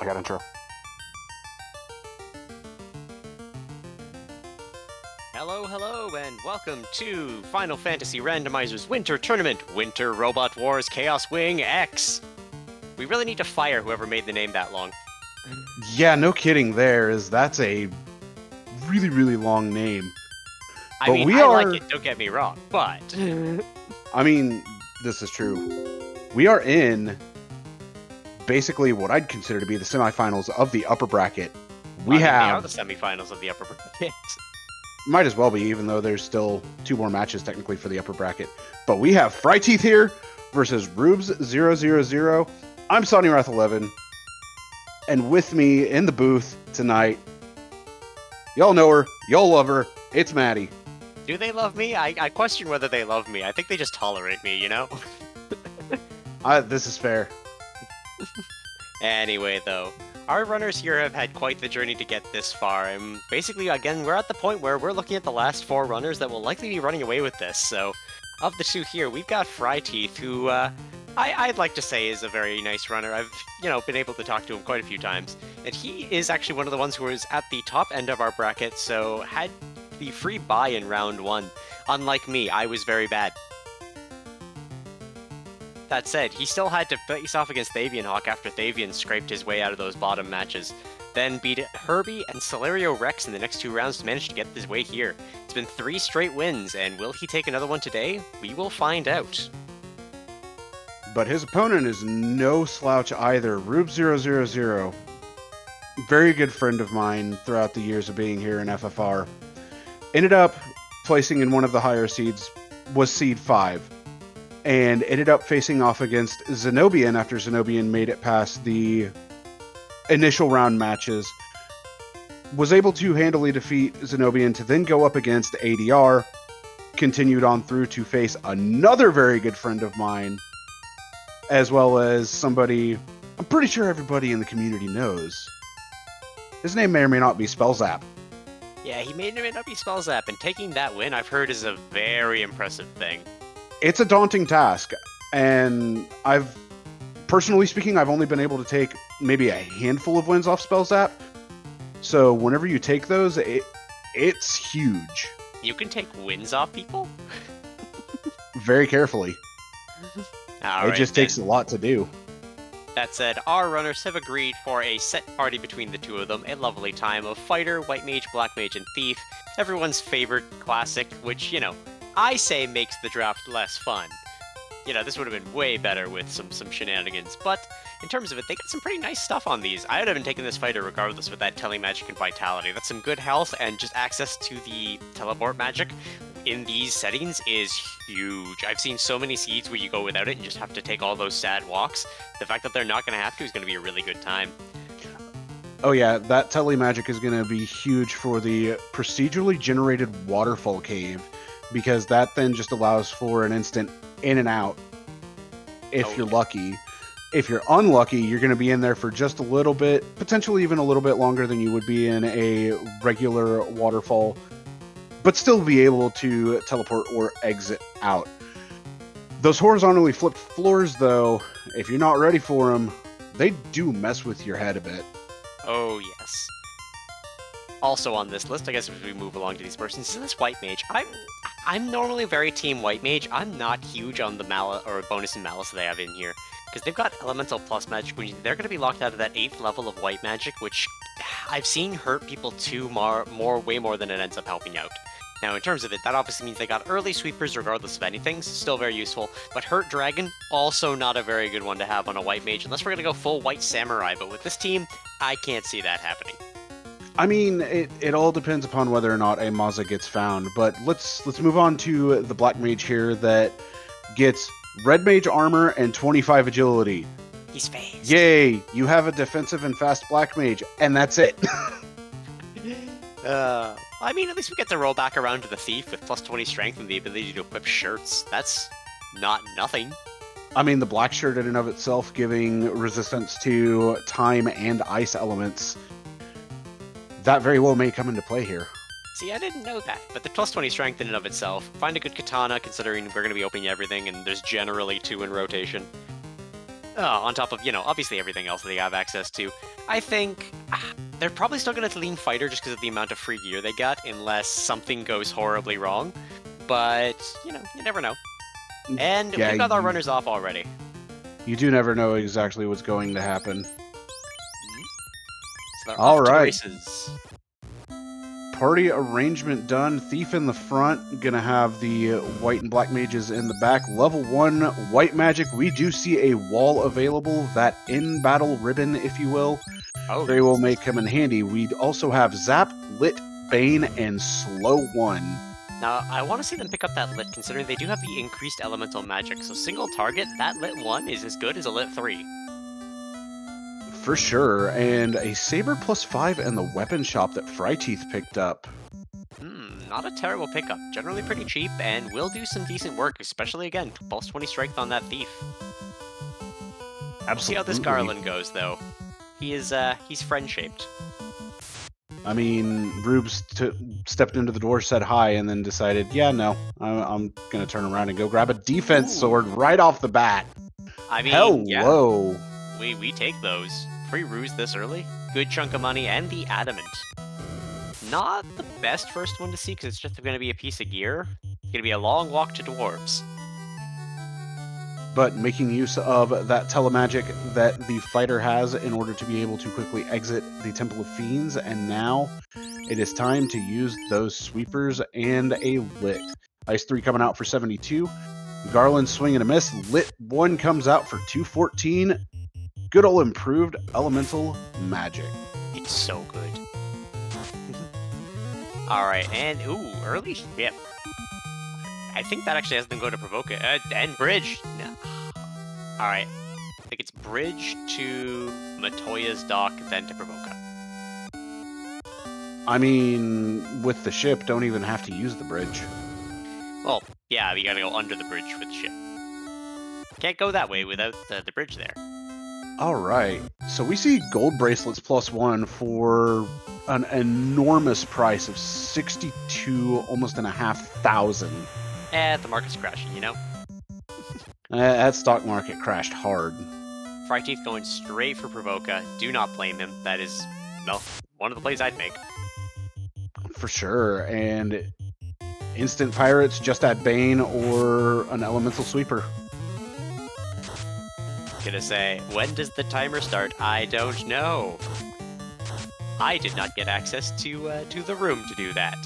got intro. Hello, and welcome to Final Fantasy Randomizer's Winter Tournament, Winter Robot Wars Chaos Wing X. We really need to fire whoever made the name that long. Yeah, no kidding that's a really, really long name. I mean, I like it, don't get me wrong, but... I mean, this is true. We are in basically what I'd consider to be the semifinals of the upper bracket. They are the semifinals of the upper bracket. Might as well be, even though there's still 2 more matches technically for the upper bracket. But we have fryteeth here versus rubes000. I'm Sonny Wrath 11, and with me in the booth tonight, y'all know her, y'all love her, it's Maddie. Do they love me? I question whether they love me. I think they just tolerate me, you know? This is fair. Anyway, though, our runners here have had quite the journey to get this far, and basically, again, we're at the point where we're looking at the last 4 runners that will likely be running away with this, so of the 2 here, we've got fryteeth, who, I'd like to say is a very nice runner. I've, been able to talk to him quite a few times, and he is actually one of the ones who is at the top end of our bracket, so had the free buy in round 1. Unlike me, I was very bad. That said, he still had to face off against Thavian Hawk after Thavian scraped his way out of those bottom matches. Then beat Herbie and Celerio Rex in the next 2 rounds to manage to get his way here. It's been 3 straight wins, and will he take another one today? We will find out. But his opponent is no slouch either. rubes000. Very good friend of mine throughout the years of being here in FFR. Ended up placing in one of the higher seeds, was seed 5. And ended up facing off against Zenobian after Zenobian made it past the initial round matches. Was able to handily defeat Zenobian to then go up against ADR. Continued on through to face another very good friend of mine, as well as somebody I'm pretty sure everybody in the community knows. His name may or may not be Spellzap. Yeah, he may or may not be Spellzap, and taking that win, I've heard, is a very impressive thing. It's a daunting task, and personally speaking, I've only been able to take maybe a handful of wins off Spellzap. So whenever you take those, it's huge. You can take wins off people? Very carefully. It just takes a lot to do. That said, our runners have agreed for a set party between the 2 of them, a lovely time of Fighter, White Mage, Black Mage, and Thief, everyone's favorite classic, which, I say makes the draft less fun. This would have been way better with some shenanigans, but in terms of it, they got some pretty nice stuff on these. I would have been taking this fighter regardless with that Telemagic and Vitality. That's some good health, and just access to the teleport magic in these settings is huge. I've seen so many seeds where you go without it and just have to take all those sad walks. The fact that they're not going to have to is going to be a really good time. Oh yeah, that Telemagic is going to be huge for the procedurally generated waterfall cave, because that then just allows for an instant in and out if you're lucky. If you're unlucky, you're going to be in there for just a little bit, potentially even a little bit longer than you would be in a regular waterfall, but still be able to teleport or exit out. Those horizontally flipped floors, though, if you're not ready for them, they do mess with your head a bit. Oh, yes. Also on this list, I guess as we move along to these persons, is this White Mage. I'm normally very team White Mage. I'm not huge on the bonus and malice they have in here, because they've got elemental plus magic. They're going to be locked out of that 8th level of White Magic, which I've seen hurt people way more than it ends up helping out. Now, in terms of it, that obviously means they got early sweepers regardless of anything, still very useful, but Hurt Dragon, also not a very good one to have on a White Mage, unless we're going to go full White Samurai, but with this team, I can't see that happening. I mean, it all depends upon whether or not a Maza gets found, but let's move on to the Black Mage here that gets Red Mage armor and 25 agility. He's fast. Yay! You have a defensive and fast Black Mage, and that's it. I mean, at least we get to roll back around to the Thief with plus 20 strength and the ability to equip shirts. That's not nothing. I mean, the black shirt in and of itself giving resistance to time and ice elements, that very well may come into play here. See, I didn't know that, but the plus 20 strength in and of itself, find a good katana considering we're going to be opening everything and there's generally 2 in rotation. On top of, obviously everything else that they have access to. I think they're probably still going to lean fighter just because of the amount of free gear they got, unless something goes horribly wrong. But, you know, you never know. And Yeah, we've got our runners off already. You do never know exactly what's going to happen. So they're All off to the right. races. Party arrangement done. Thief in the front. Gonna have the white and black mages in the back. Level 1 white magic. We do see a wall available. That in-battle ribbon, if you will. Oh, Very well may come in handy. We also have Zap, Lit, Bane, and Slow 1. now I want to see them pick up that lit, considering they do have the increased elemental magic. So single target, that lit 1 is as good as a lit 3. For sure. And a Saber +5 in the weapon shop that fryteeth picked up. Not a terrible pickup. Generally pretty cheap, and will do some decent work, especially, again, plus 20 strength on that thief. Absolutely. We'll see how this Garland goes, though. He is, he's friend-shaped. I mean, Rubes stepped into the door, said hi, and then decided, yeah, no, I'm going to turn around and go grab a defense sword right off the bat. I mean, hello. Yeah, we take those. Free ruse this early. Good chunk of money, and the adamant. Not the best first one to see, because it's just going to be a piece of gear. It's going to be a long walk to dwarves. But making use of that telemagic that the fighter has in order to be able to quickly exit the Temple of Fiends, and now it is time to use those sweepers and a lit. Ice 3 coming out for 72. Garland swing and a miss. Lit 1 comes out for 214. Good old improved elemental magic. It's so good. Alright, and ooh, early? Yep. I think that actually has them go to provoke it. And bridge. No. Alright. I think it's bridge to Matoya's dock, then to Provoca. I mean, with the ship, don't even have to use the bridge. Well, yeah, you gotta go under the bridge with the ship. Can't go that way without the bridge there. Alright, so we see gold bracelets +1 for an enormous price of 62, almost and a half thousand. The market's crashing, you know? That stock market crashed hard. Fryteeth going straight for Provoca. Do not blame him. That is, well, one of the plays I'd make. For sure, and instant pirates, just add Bane or an elemental sweeper. Gonna say, when does the timer start? I don't know. I did not get access to the room to do that.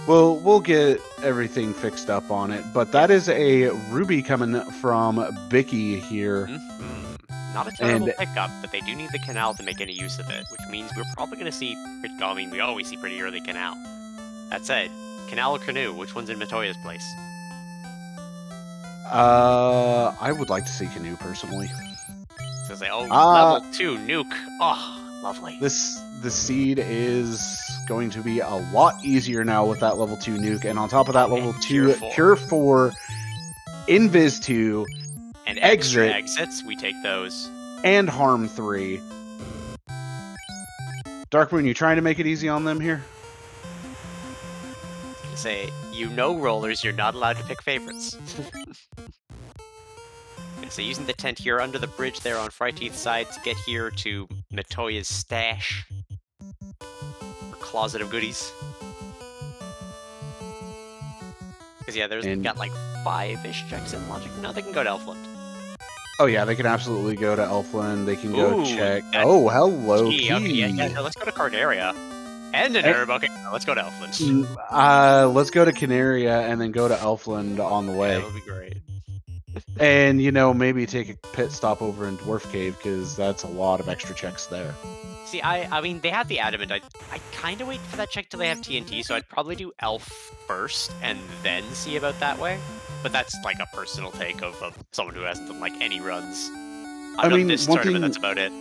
Well, we'll get everything fixed up on it, but that is a ruby coming from Bicky here. Not a terrible pickup, but they do need the canal to make any use of it, which means we're probably going to see, I mean, we always see pretty early canal. That said, canal or canoe, which one's in Matoya's place? I would like to see canoe, personally. So say, oh, level 2 nuke. Oh, lovely. The seed is going to be a lot easier now with that level 2 nuke, and on top of that, level 2 Cure 4, Invis 2, and exits, we take those. And Harm 3. Darkmoon, you trying to make it easy on them here? Say, you know, rollers, you're not allowed to pick favorites. So using the tent here under the bridge there on Fryteeth's side to get here to Matoya's stash. Or closet of goodies. Because yeah, there's got like 5-ish checks in logic. No, they can go to Elfland. Oh yeah, they can absolutely go to Elfland. They can go check. Oh, hello, Key. Okay, yeah, let's go to Cardaria. And an Herb. Okay, let's go to Elfland. Let's go to Canaria and then go to Elfland on the way. Yeah, that would be great. And, you know, maybe take a pit stop over in Dwarf Cave, because that's a lot of extra checks there. See, I mean, they have the Adamant. I kind of wait for that check till they have TNT, so I'd probably do Elf first, and then see about that way. But that's, like, a personal take of someone who hasn't done, like, any runs. I've done this tournament, that's about it.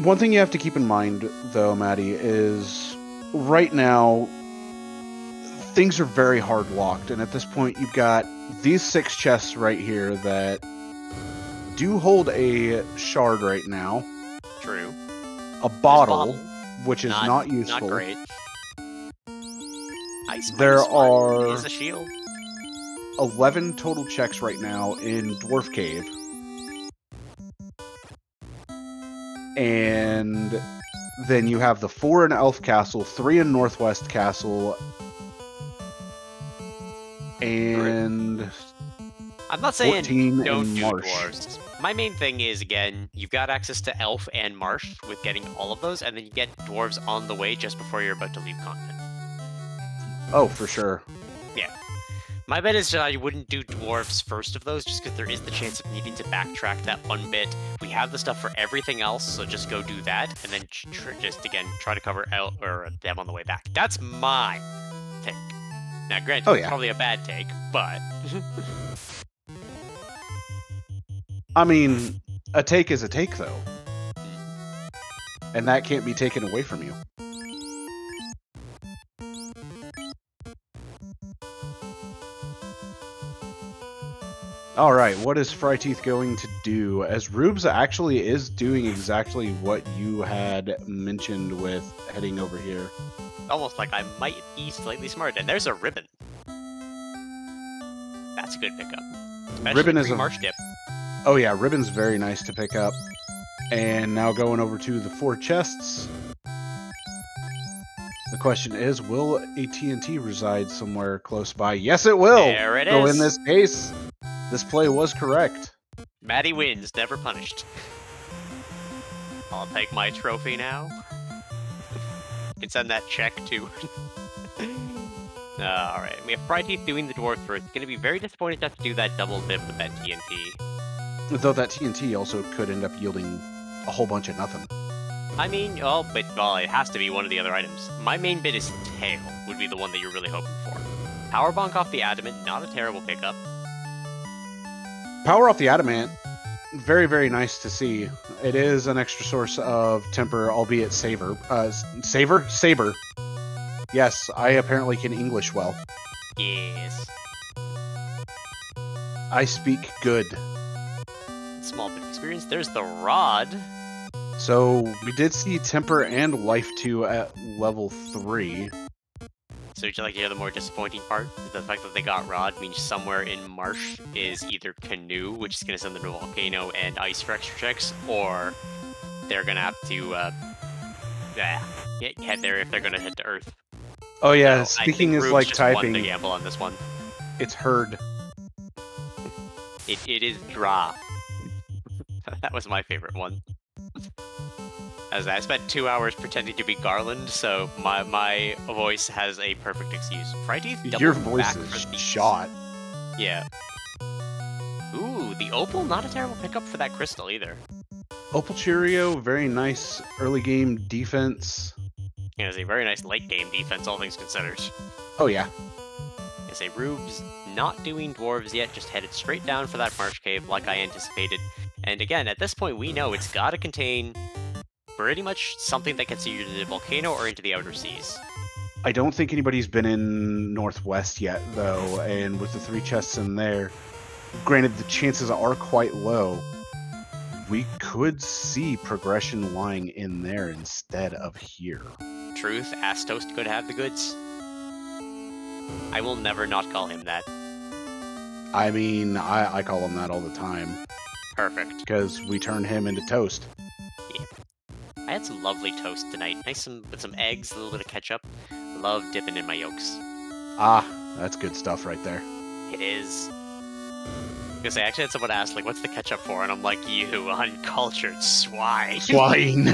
One thing you have to keep in mind, though, Maddie, is right now, things are very hard locked, and at this point, you've got these 6 chests right here that do hold a shard right now. True. A bottle, which is not useful. Not great. Ice there are a shield. 11 total checks right now in Dwarf Cave. And then you have the 4 in Elf Castle, 3 in Northwest Castle, and I'm not saying 14 don't in do Marsh. dwarves. My main thing is, again, you've got access to Elf and Marsh with getting all of those, and then you get dwarves on the way just before you're about to leave continent. Oh, for sure. Yeah. My bet is I wouldn't do dwarves first of those, just because there is the chance of needing to backtrack that one bit. We have the stuff for everything else, so just go do that, and then just, again, try to cover them on the way back. That's my take. Now, granted, it's probably a bad take, but... I mean, a take is a take, though. And that can't be taken away from you. Alright, what is fryteeth going to do? As Rubes actually is doing exactly what you had mentioned with heading over here. Almost like I might be slightly smart. And there's a ribbon. That's a good pickup. Especially Ribbon is a Marsh dip. Oh yeah, ribbon's very nice to pick up. And now going over to the 4 chests. The question is, will a TNT reside somewhere close by? Yes, it will! There it is! So in this case, this play was correct. Maddie wins, never punished. I'll take my trophy now. You can send that check to... Alright, we have fryteeth doing the dwarf first. It's going to be very disappointed to have to do that double dip with that TNT. Though that TNT also could end up yielding a whole bunch of nothing. I mean, it has to be one of the other items. My main bit is tail, would be the one that you're really hoping for. Power bonk off the adamant, not a terrible pickup. Power off the adamant, very, very nice to see. It is an extra source of temper, albeit saber. Saber. Yes, I apparently can English well. Yes. I speak good. Small bit of experience. There's the rod. So we did see temper and life 2 at level 3. So would you like to hear the more disappointing part? The fact that they got rod means somewhere in Marsh is either canoe, which is going to send them to a volcano and ice for extra checks, or they're going to have to head there if they're going to head to Earth. Oh yeah, So speaking is Rube's like just typing. Won the gamble on this one. It's herd. It is draw. That was my favorite one. As I spent 2 hours pretending to be Garland, so my voice has a perfect excuse. fryteeth, Your voice is shot. Yeah. Ooh, the opal, not a terrible pickup for that crystal either. Opal Cheerio, very nice early game defense. Yeah, it's a very nice late game defense, all things considered. Oh yeah. I say Rubes not doing dwarves yet, just headed straight down for that marsh cave like I anticipated. And again, at this point we know it's gotta contain pretty much something that gets you to the volcano or into the outer seas. I don't think anybody's been in Northwest yet, though, and with the 3 chests in there, granted the chances are quite low, we could see progression lying in there instead of here. Truth, Astoast could have the goods. I will never not call him that. I mean, I call him that all the time. Perfect. Because we turn him into toast. Yeah. I had some lovely toast tonight. Nice with some eggs, a little bit of ketchup. Love dipping in my yolks. Ah, that's good stuff right there. It is. Because I actually had someone ask, like, what's the ketchup for? And I'm like, you uncultured swine. Swine.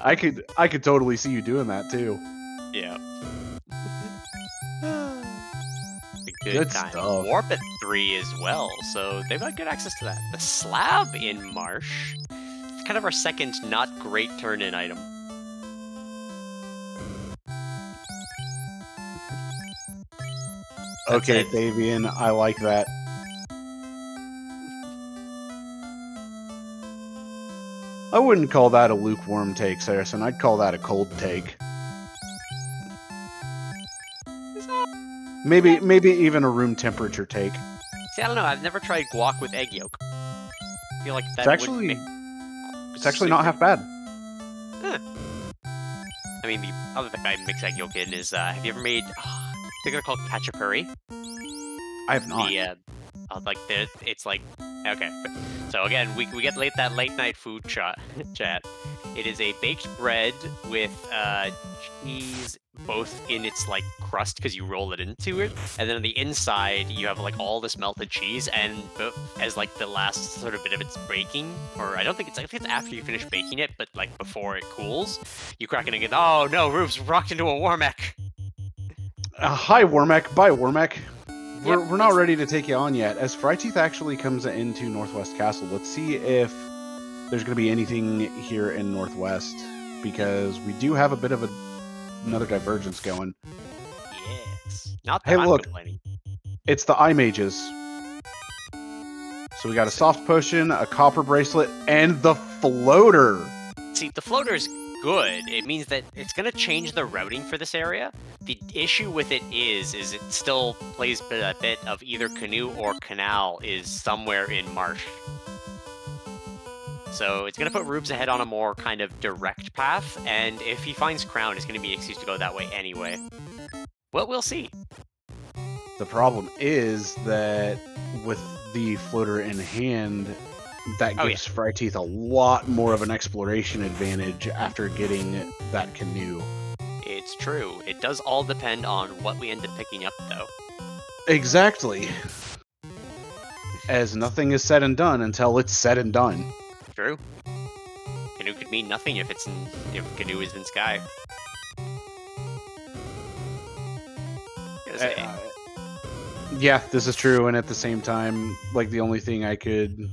I could totally see you doing that too. Yeah. Good time. stuff. Warp at 3 as well, so they've got good access to that. The slab in Marsh. It's kind of our second not great turn-in item. Okay, Fabian, I like that. I wouldn't call that a lukewarm take, Saracen. I'd call that a cold take. Maybe even a room temperature take. See, I don't know. I've never tried guac with egg yolk. I feel like that it's actually not half bad. Huh. I mean, the other thing I mix egg yolk in is, have you ever made, I think they're called cachapuri? I have not. Like it's like okay. So again, we get that late night food chat. It is a baked bread with cheese both in its like crust because you roll it into it, and then on the inside you have like all this melted cheese, and as like the last sort of bit of its baking, or I think it's after you finish baking it, but like before it cools, you crack it and get, oh no, Rubes rocked into a Warmech. Hi Warmech, bye Warmech. We're not ready to take you on yet. As fryteeth actually comes into Northwest Castle, let's see if there's going to be anything here in Northwest, because we do have a bit of another divergence going. Yes. Not that hey, I'm look, complaining. It's the eye mages. So we got a soft potion, a copper bracelet, and the floater. See, the floater's good. It means that it's going to change the routing for this area. The issue with it is it still plays a bit of either canoe or canal is somewhere in marsh. So it's going to put Rubes ahead on a more kind of direct path, and if he finds Crown, it's going to be an excuse to go that way anyway. Well, we'll see. The problem is that with the floater in hand, that gives fryteeth a lot more of an exploration advantage after getting that canoe. It's true. It does all depend on what we end up picking up, though. Exactly. As nothing is said and done until it's said and done. True. Canoe could mean nothing if canoe is in sky. Yeah, this is true, and at the same time, like, the only thing I could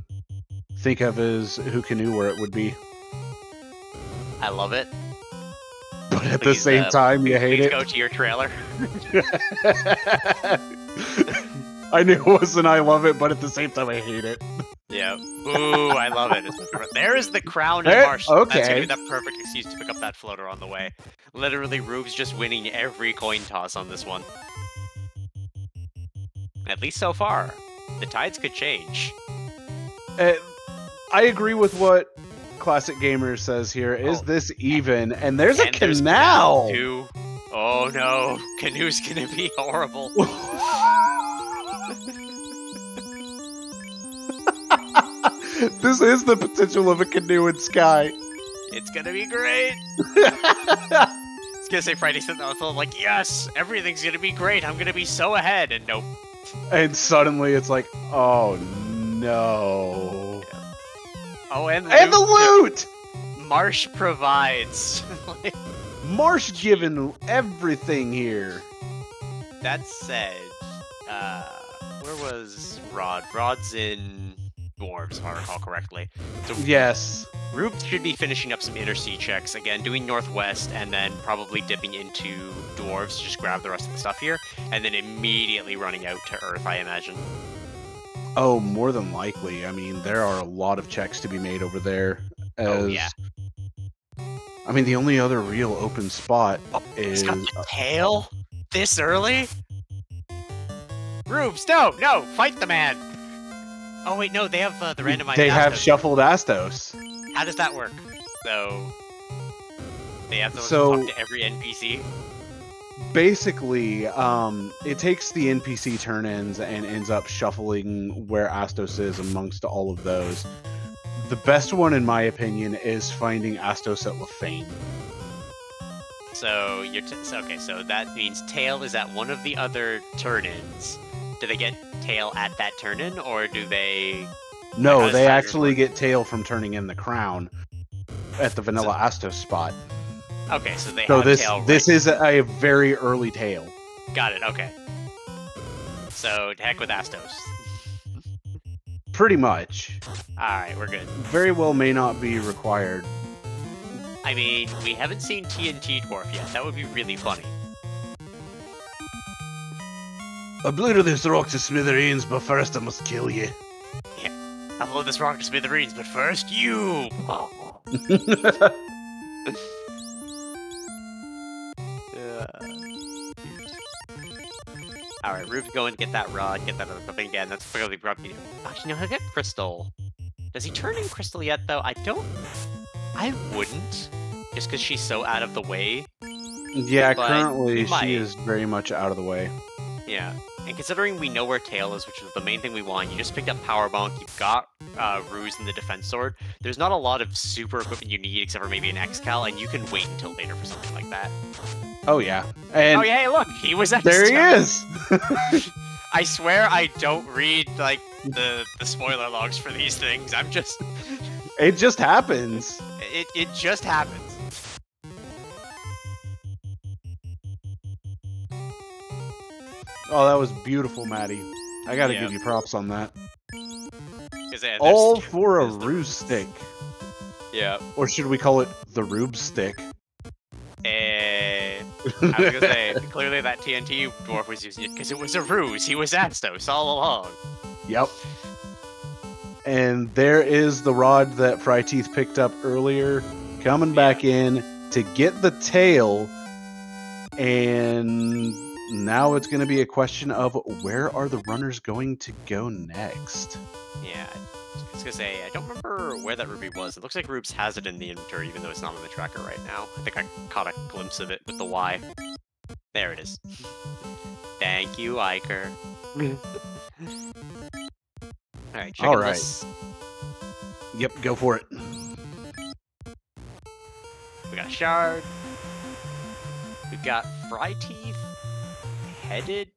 think of is who canoe where it would be. I love it. But at the same time, you hate it. Go to your trailer. I knew it wasn't I love it, but at the same time, I hate it. Yeah. Ooh, I love it. There is the Crown in Marsh. Okay. That's going to be the perfect excuse to pick up that floater on the way. Literally, Rubes just winning every coin toss on this one. At least so far. The tides could change. I agree with what Classic Gamer says here. Is this even? And there's a canal! There's too. Oh no, canoe's gonna be horrible. This is the potential of a canoe in sky. It's gonna be great. I was gonna say Friday said that, so I'm like, yes, everything's gonna be great. I'm gonna be so ahead, and nope. And suddenly it's like, oh no. Yeah. Oh, and the loot! Marsh provides. Marsh given everything here. That said, where was Rod? Rod's in Dwarves, if I recall correctly. So yes. Rubes should be finishing up some inner sea checks, again, doing Northwest, and then probably dipping into Dwarves to just grab the rest of the stuff here, and then immediately running out to Earth, I imagine. Oh, more than likely. I mean, there are a lot of checks to be made over there. Oh, yeah. I mean, the only other real open spot is... He's got the tail? This early? Rubes, no! Fight the man! Oh, wait, no, they have the randomized They have Astos. shuffled Astos. How does that work? So... They have to talk to every NPC? Basically, it takes the NPC turn-ins and ends up shuffling where Astos is amongst all of those. The best one, in my opinion, is finding Astos at Lefane. So okay, so that means Tail is at one of the other turn-ins. Do they get Tail at that turn-in, or do they... No, they actually get Tail from turning in the crown at the vanilla Astos spot. Okay, so they have Tail right. This is a very early Tail. Got it, okay. So, heck with Astos. Pretty much. Alright, we're good. Very well may not be required. I mean, we haven't seen TNT Dwarf yet. That would be really funny. I blew this rock to smithereens, but first I must kill you. Yeah. I'll blow this rock to smithereens, but first you! Alright, Rube, go and get that rod, get that other thing again. That's probably probably. Actually, no, he'll get Crystal. Does he turn in Crystal yet, though? I wouldn't. Just because she's so out of the way. Yeah, currently she is very much out of the way. Yeah. And considering we know where Tail is, which is the main thing we want, you just picked up Power Bonk, you've got Ruse and the Defense Sword. There's not a lot of super equipment you need, except for maybe an X-Cal, and you can wait until later for something like that. Oh, yeah. And oh, yeah, hey, look! He was X-Cal! There he is! I swear I don't read, like, the spoiler logs for these things. I'm just... It just happens. It just happens. Oh, that was beautiful, Maddie. I gotta give you props on that. All for a Ruse stick. Yeah. Or should we call it the Rube stick? I was gonna say, clearly that TNT dwarf was using it because it was a ruse. He was Astos all along. Yep. And there is the rod that Fryteeth picked up earlier, coming back in to get the tail. And now it's going to be a question of where are the runners going to go next? Yeah, I was gonna say, I don't remember where that ruby was. It looks like Rubes has it in the inventory, even though it's not on the tracker right now. I think I caught a glimpse of it with the Y. There it is. Thank you, Iker. Alright, check this. Yep, go for it. We got a shard. We've got fryteeth headed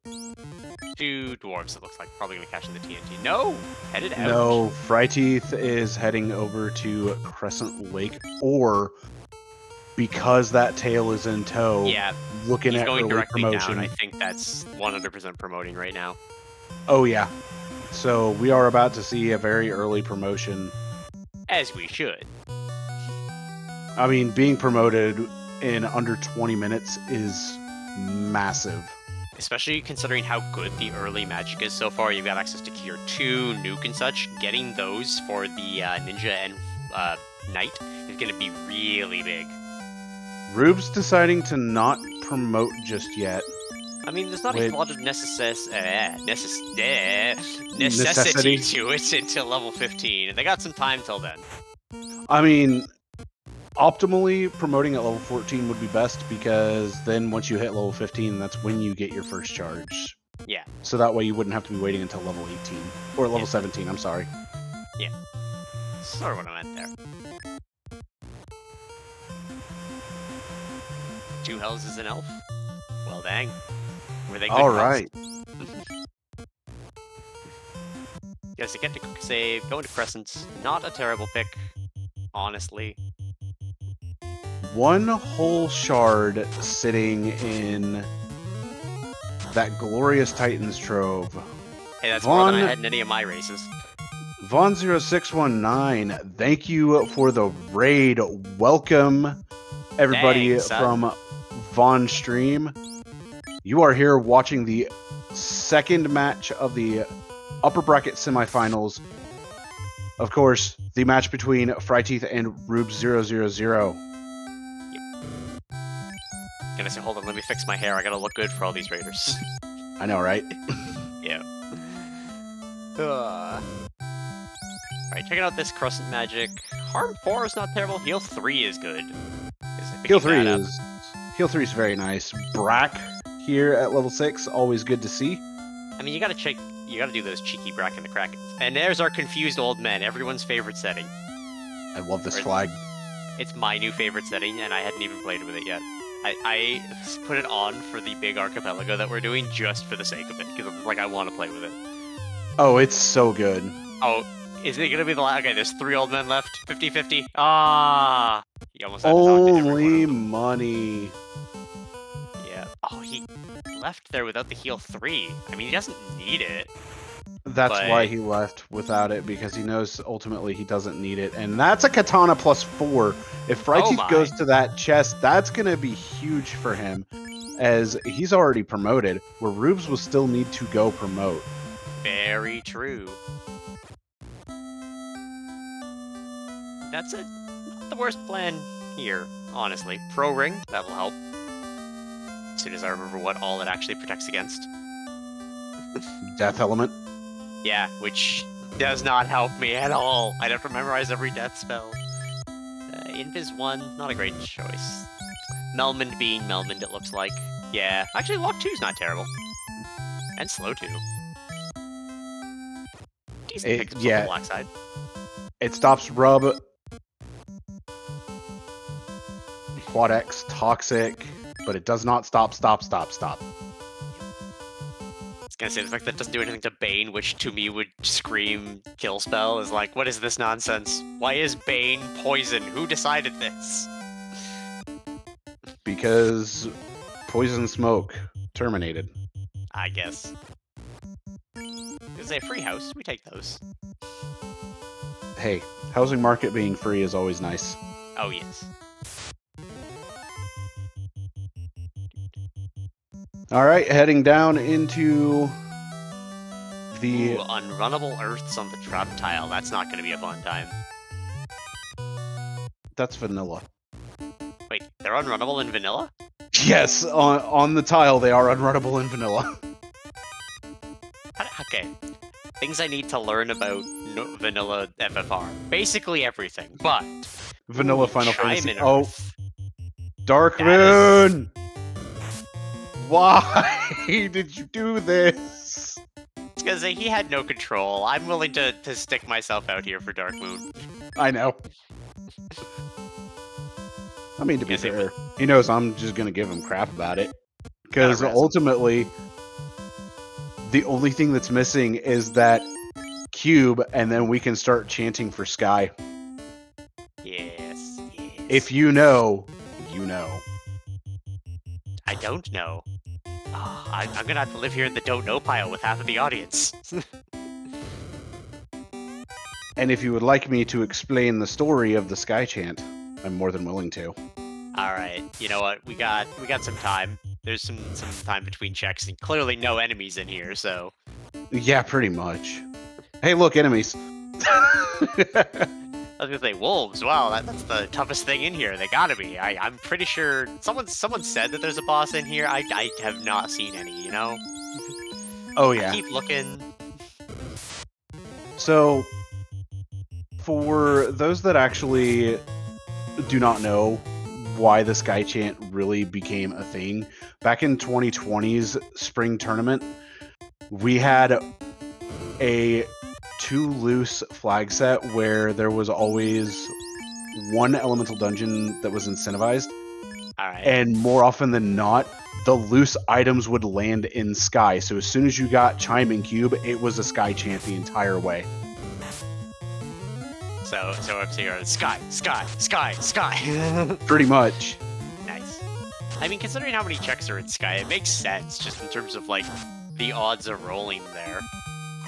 to dwarves, it looks like. Probably gonna cash in the TNT. No! Headed out. No, Fryteeth is heading over to Crescent Lake, or because that tail is in tow, looking at going early directly promotion. Down. I think that's 100% promoting right now. Oh yeah. So we are about to see a very early promotion. As we should. I mean, being promoted in under 20 minutes is massive. Especially considering how good the early magic is so far. You've got access to Cure 2, Nuke and such. Getting those for the Ninja and Knight is going to be really big. Rube's deciding to not promote just yet. I mean, there's not a lot of necessity to it until level 15, and they got some time till then. I mean, optimally, promoting at level 14 would be best, because then once you hit level 15, that's when you get your first charge. Yeah. So that way you wouldn't have to be waiting until level 18. Or level 17, I'm sorry. Yeah. Sort of what I meant there. 2 hells is an elf? Well, dang. Were they good Alright. Yes, to get to quick save, going to Crescents, not a terrible pick, honestly. One whole shard sitting in that glorious Titans trove. Hey, that's more than I had in any of my races. Vaughn0619, thank you for the raid. Welcome, everybody. From Vaughn Stream. You are here watching the second match of the upper bracket semifinals. Of course, the match between Fryteeth and rubes000. Gonna say, hold on, let me fix my hair. I gotta look good for all these raiders. I know, right? Yeah. Alright, checking out this Crescent magic. Harm 4 is not terrible. Heal 3 is good. Heal 3 is very nice. Brack here at level 6, always good to see. I mean, you gotta do those cheeky Brack and the Krakens. And there's our confused old men, everyone's favorite setting. I love this flag. It's my new favorite setting, and I hadn't even played with it yet. I put it on for the big archipelago that we're doing just for the sake of it, because like I want to play with it. Oh, it's so good. Oh, is it gonna be the last? Okay, there's 3 old men left. 50-50. Ah, you almost had to only money. Yeah. Oh, he left there without the heal 3. I mean, he doesn't need it. That's why he left without it, because he knows ultimately he doesn't need it. And that's a katana plus 4. If Fryteeth goes to that chest, that's going to be huge for him, as he's already promoted, where Rubes will still need to go promote. Very true. That's not the worst plan here, honestly. Pro Ring, that will help. As soon as I remember what all it actually protects against. Death element. Yeah, which does not help me at all. I have to memorize every death spell. Invis 1, not a great choice. Melmond being Melmond, it looks like. Yeah, actually Lock 2's not terrible. And slow too. Decent pickups on the black side. It stops rub, Quad X, toxic, but it does not stop. I was gonna say, the fact that it doesn't do anything to Bane, which to me would scream kill spell, is like, what is this nonsense? Why is Bane poison? Who decided this? Because poison smoke terminated. I guess. Because a free house, we take those. Hey, housing market being free is always nice. Oh, yes. Alright, heading down into the... Ooh, unrunnable earths on the trap tile. That's not going to be a fun time. That's vanilla. Wait, they're unrunnable in vanilla? Yes, on the tile they are unrunnable in vanilla. Okay. Things I need to learn about vanilla FFR. Basically everything, but... Vanilla Final Fantasy. Oh, Dark Moon! Why did you do this? It's because he had no control. I'm willing to stick myself out here for Dark Moon. I know. I mean, to be fair, he knows I'm just going to give him crap about it. Because ultimately, the only thing that's missing is that cube, and then we can start chanting for Sky. Yes, yes. If you know, you know. I don't know. Oh, I'm going to have to live here in the don't know pile with half of the audience. And if you would like me to explain the story of the Sky Chant, I'm more than willing to. Alright, you know what? We got some time. There's some time between checks, and clearly no enemies in here, so... Yeah, pretty much. Hey, look, enemies. I was gonna say, wolves, wow, that's the toughest thing in here. They gotta be. I'm pretty sure... Someone said that there's a boss in here. I have not seen any, you know? Oh, yeah. I keep looking. So, for those that actually do not know why the Sky Chant really became a thing, back in 2020's spring tournament, we had a too loose flag set where there was always one elemental dungeon that was incentivized. Alright. And more often than not, the loose items would land in Sky. So as soon as you got Chime and Cube, it was a Sky Chant the entire way. So up here, Sky. Pretty much. Nice. I mean, considering how many checks are in Sky, it makes sense, just in terms of, like, the odds of rolling there.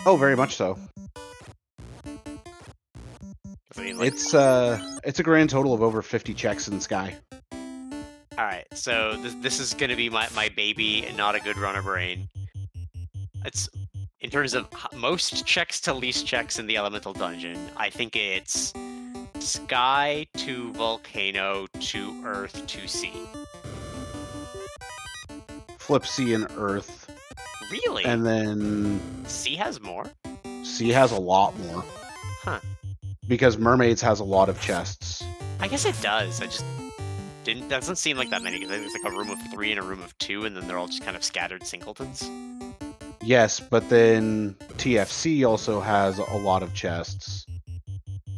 Oh, very much so. I mean, like, it's a grand total of over 50 checks in Sky. Alright, so this is gonna be my baby and not a good runner brain. It's... In terms of most checks to least checks in the Elemental Dungeon, I think it's Sky to Volcano to Earth to Sea. Flip Sea and Earth. Really? And then... Sea has more? Sea has a lot more. Huh. Because Mermaids has a lot of chests. I guess it does. I just... doesn't seem like that many, because I think it's like a room of 3 and a room of 2, and then they're all just kind of scattered singletons. Yes, but then TFC also has a lot of chests.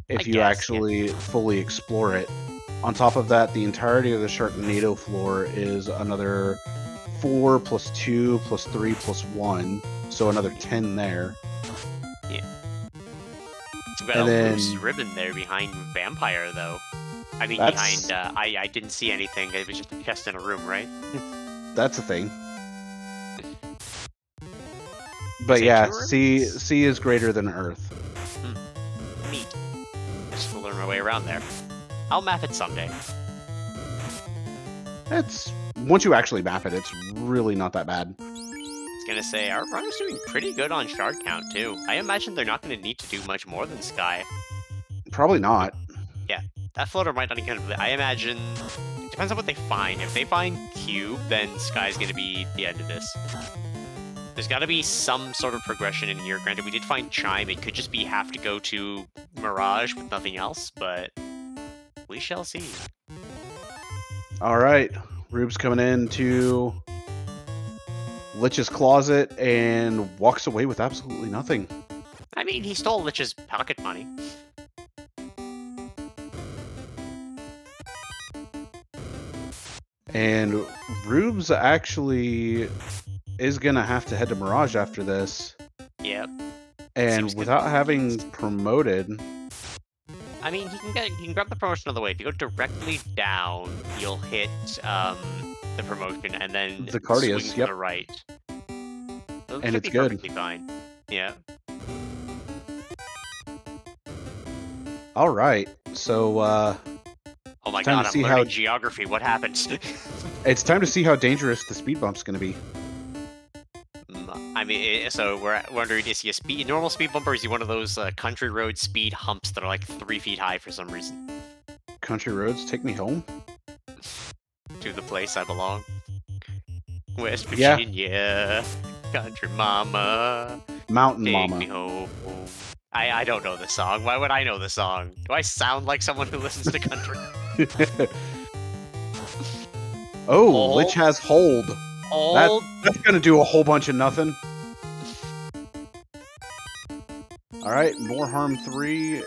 If you actually fully explore it. On top of that, the entirety of the Sharknado floor is another 4 plus 2 plus 3 plus 1. So another 10 there. Yeah. It's got a loose ribbon there behind Vampire, though. I mean, behind... I didn't see anything. It was just a chest in a room, right? That's a thing. But yeah, sea is greater than Earth. Neat. Just to learn my way around there. I'll map it someday. Once you actually map it, it's really not that bad. I was gonna say, our runner's doing pretty good on shard count, too. I imagine they're not gonna need to do much more than Sky. Probably not. Yeah, that floater might not even... I imagine... It depends on what they find. If they find Cube, then Sky's gonna be the end of this. There's got to be some sort of progression in here. Granted, we did find Chime. It could just be have to go to Mirage with nothing else, but we shall see. All right, Rube's coming in to Lich's closet and walks away with absolutely nothing. I mean, he stole Lich's pocket money. And Rubes actually is going to have to head to Mirage after this. Yep. And without having promoted... I mean, he can grab the promotion on the way. If you go directly down, you'll hit the promotion, and then the Cardius, swing to the right. So and it's good. Perfectly fine. Yeah. All right. So, oh my god, I'm learning geography. What happens? It's time to see how dangerous the speed bump's going to be. I mean, so we're wondering, is he a normal speed bump, or is he one of those country road speed humps that are like 3 feet high for some reason? Country roads, take me home. To the place I belong. West Virginia, country mama. Mountain take mama. Me home. I don't know the song. Why would I know the song? Do I sound like someone who listens to country? Oh, Lich has hold. That's gonna do a whole bunch of nothing. Alright, more harm 3.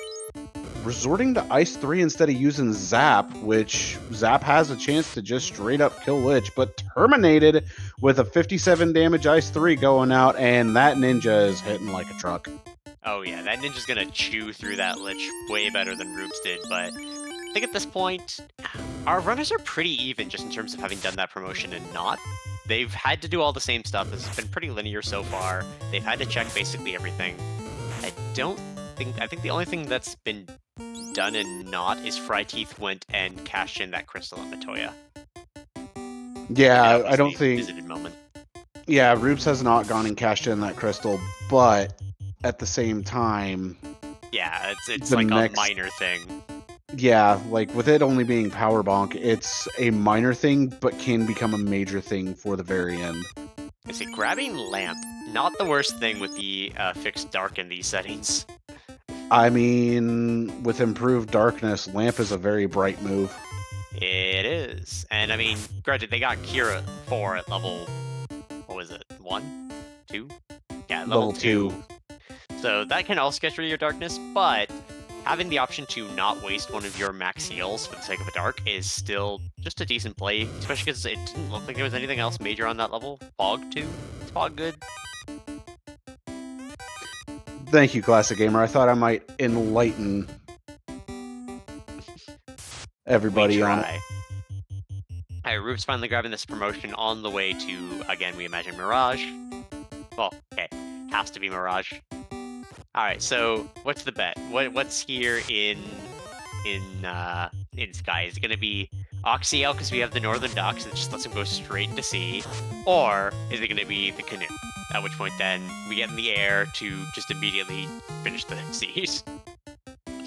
Resorting to Ice 3 instead of using Zap, which Zap has a chance to just straight up kill Lich, but terminated with a 57 damage Ice 3 going out, and that ninja is hitting like a truck. Oh yeah, that ninja's gonna chew through that Lich way better than Rubes did, but I think at this point, our runners are pretty even just in terms of having done that promotion and not. They've had to do all the same stuff. This has been pretty linear so far. They've had to check basically everything. I think the only thing that's been done and not is fryteeth went and cashed in that crystal at Matoya. Yeah, I don't think... Visited moment. Yeah, Rubes has not gone and cashed in that crystal, but at the same time... Yeah, it's like a minor thing. Yeah, like with it only being power bonk, it's a minor thing, but can become a major thing for the very end. I say grabbing lamp, not the worst thing with the fixed dark in these settings. I mean, with improved darkness, lamp is a very bright move. It is, and I mean, granted, they got Kira 4 at level, what was it, 1? 2? Yeah, level 2. So that can also get rid of your darkness, but having the option to not waste one of your max heals for the sake of a dark is still just a decent play, especially because it didn't look like there was anything else major on that level. Fog too? Is Fog good? Thank you, Classic Gamer. I thought I might enlighten everybody on it. Alright, Rubes finally grabbing this promotion on the way to, again, we imagine Mirage. Well, okay, has to be Mirage. Alright, so what's the bet? What's here in Sky? Is it going to be Oxyale because we have the Northern Docks that just lets him go straight into sea? Or is it going to be the Canoe? At which point then we get in the air to just immediately finish the seas.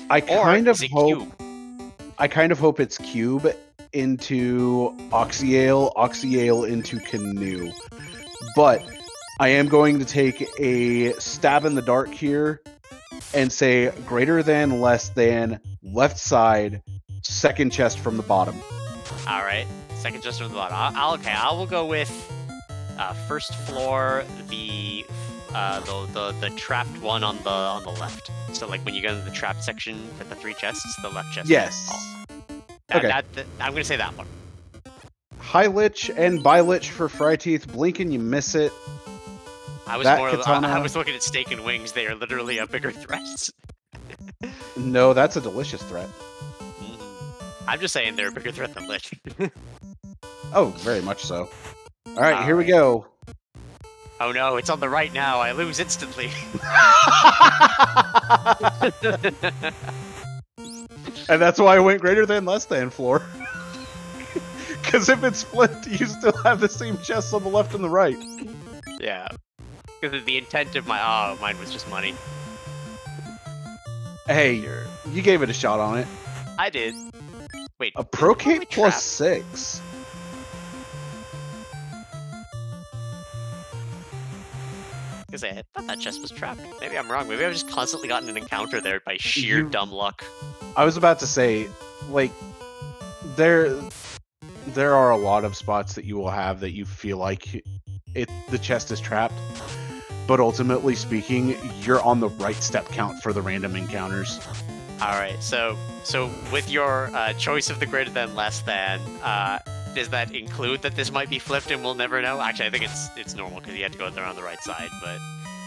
I kind of hope it's Cube into Oxyale, Oxyale into Canoe. But I am going to take a stab in the dark here and say greater than, less than, left side, second chest from the bottom. Alright, second chest from the bottom. I will go with first floor, the trapped one on the left. So like when you go to the trapped section for the 3 chests, the left chest. Yes. Okay. I'm going to say that one. High Lich and By Lich for Fryteeth. Blink and you miss it. I was looking at Steak and Wings. They are literally a bigger threat. No, that's a delicious threat. I'm just saying they're a bigger threat than Lich. Oh, very much so. All right, here we go. Oh no, it's on the right now. I lose instantly. And that's why I went greater than, less than floor. Because if it's split, you still have the same chests on the left and the right. Yeah. Because the intent of mine was just money. Hey, you gave it a shot on it. I did. Wait. A Procate plus 6. Because I thought that chest was trapped. Maybe I'm wrong. Maybe I've just constantly gotten an encounter there by sheer dumb luck. I was about to say, like, there are a lot of spots that you will have that you feel like the chest is trapped. But ultimately speaking, you're on the right step count for the random encounters. All right, so with your choice of the greater than less than, does that include that this might be flipped and we'll never know? Actually, I think it's normal because you have to go there on the right side, but...